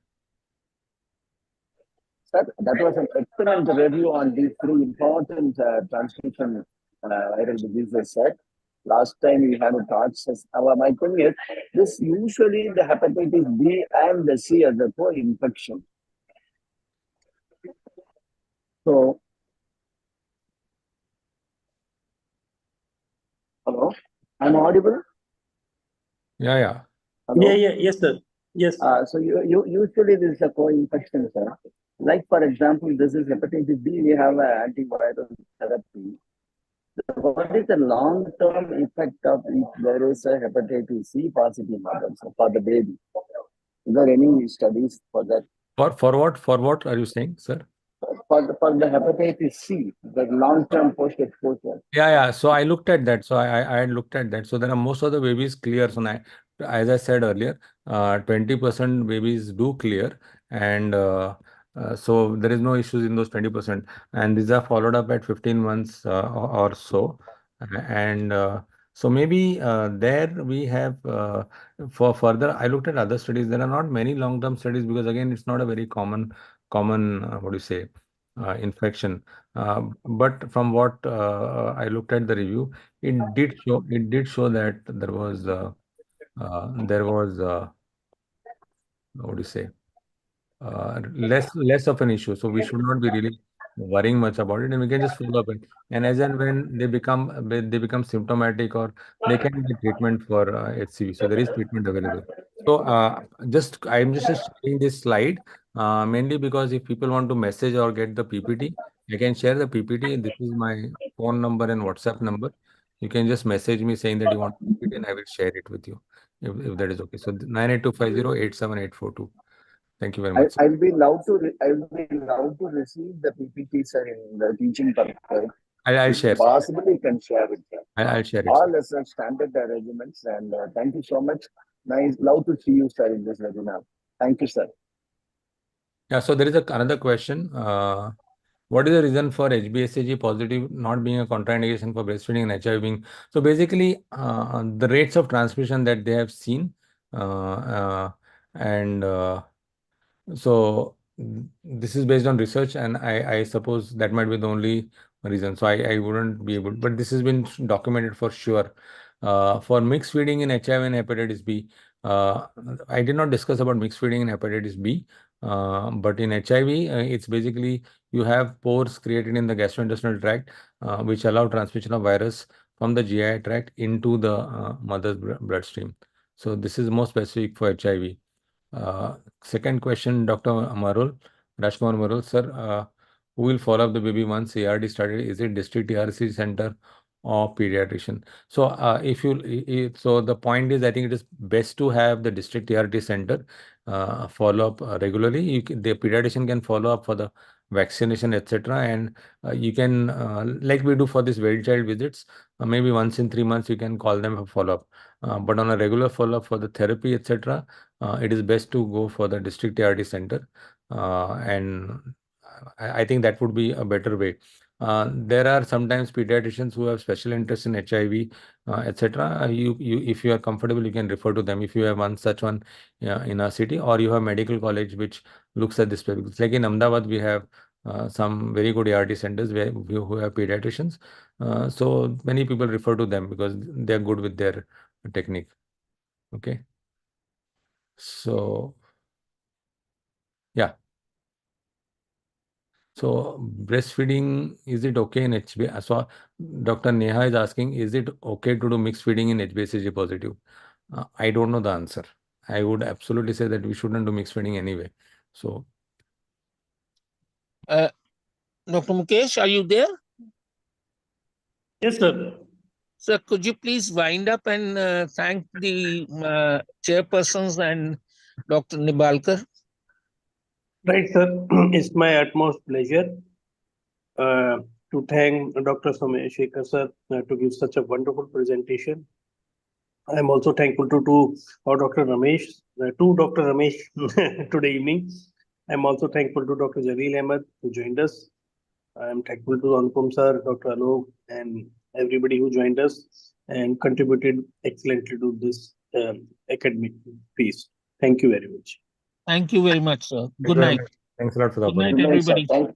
Sir, that was an excellent review on these three important transmission viral diseases, sir. Last time we had a talk. My thing is, this usually the hepatitis B and the C as a co-infection. So, hello, I'm audible? Yeah. Hello? Yes, sir. Yes. So you usually this is a co-infection, sir. Like for example, this is hepatitis B. We have an antiviral therapy. What is the long-term effect of if there is a hepatitis C positive mother for the baby? Is there any studies for that? For what are you saying, sir? For the hepatitis C, the long-term post-exposure. Yeah. So I looked at that. So I looked at that. So there are most of the babies clear. So as I said earlier, 20% babies do clear, and so there is no issues in those 20%. And these are followed up at 15 months or so. And so maybe there we have for further. I looked at other studies. There are not many long-term studies because again, it's not a very common what do you say infection. But from what I looked at the review, it did show that there was what do you say less of an issue. So we should not be really worrying much about it, and we can just follow up it. And as and when they become symptomatic, or they can get treatment for HCV. So there is treatment available. So I'm just sharing this slide mainly because if people want to message or get the PPT, I can share the PPT. This is my phone number and WhatsApp number. You can just message me saying that you want PPT, and I will share it with you if that is okay. So 9825087842. Thank you very much, sir. I'll be allowed to receive the PPT, sir, in the teaching purpose. I'll share. Possibly, you can share it, sir. I'll share it. All as standard regiments, and thank you so much. Nice, love to see you, sir, in this webinar. Thank you, sir. Yeah. So there is another question. What is the reason for HbSAg positive not being a contraindication for breastfeeding and HIV being? So basically, the rates of transmission that they have seen, and so this is based on research, and I suppose that might be the only reason. So I wouldn't be able, but this has been documented for sure. For mixed feeding in HIV and hepatitis B, I did not discuss about mixed feeding in hepatitis B, but in HIV, it's basically you have pores created in the gastrointestinal tract, which allow transmission of virus from the GI tract into the mother's bloodstream. So this is more specific for HIV. Second question, Dr. Marul, Rajkumar Marul, sir, who will follow up the baby once ARD started? Is it district TRC center or pediatrician? So so the point is, I think it is best to have the district TRT center follow up regularly. The pediatrician can follow up for the vaccination, etc. And you can, like we do for these well child visits, maybe once in 3 months, you can call them for follow up. But on a regular follow up for the therapy, etc., it is best to go for the district ART center, and I think that would be a better way. There are sometimes pediatricians who have special interest in HIV, etc. If you are comfortable, you can refer to them. If you have such one in a city, or you have medical college which looks at this. Because like in Ahmedabad, we have some very good ART centers who have pediatricians. So many people refer to them because they are good with their technique. Okay. So, yeah. So, breastfeeding, is it okay in HB? So, Dr. Neha is asking, is it okay to do mixed feeding in HbSAg positive? I don't know the answer. I would absolutely say that we shouldn't do mixed feeding anyway. So, Dr. Mukesh, are you there? Yes, sir. Sir, could you please wind up and thank the chairpersons and Dr. Nibalkar? Right, sir. It's my utmost pleasure to thank Dr. Someshekar sir to give such a wonderful presentation. I'm also thankful to our Dr. Ramesh, to Dr. Ramesh today evening. I'm also thankful to Dr. Jaleel Ahmed who joined us. I'm thankful to Anupam sir, Dr. Anof, and everybody who joined us and contributed excellently to this academic piece. Thank you very much. Thank you very much, sir. Thank you Good very night. much. Thanks a lot for the Good night, opportunity. Good night, sir. everybody. Thank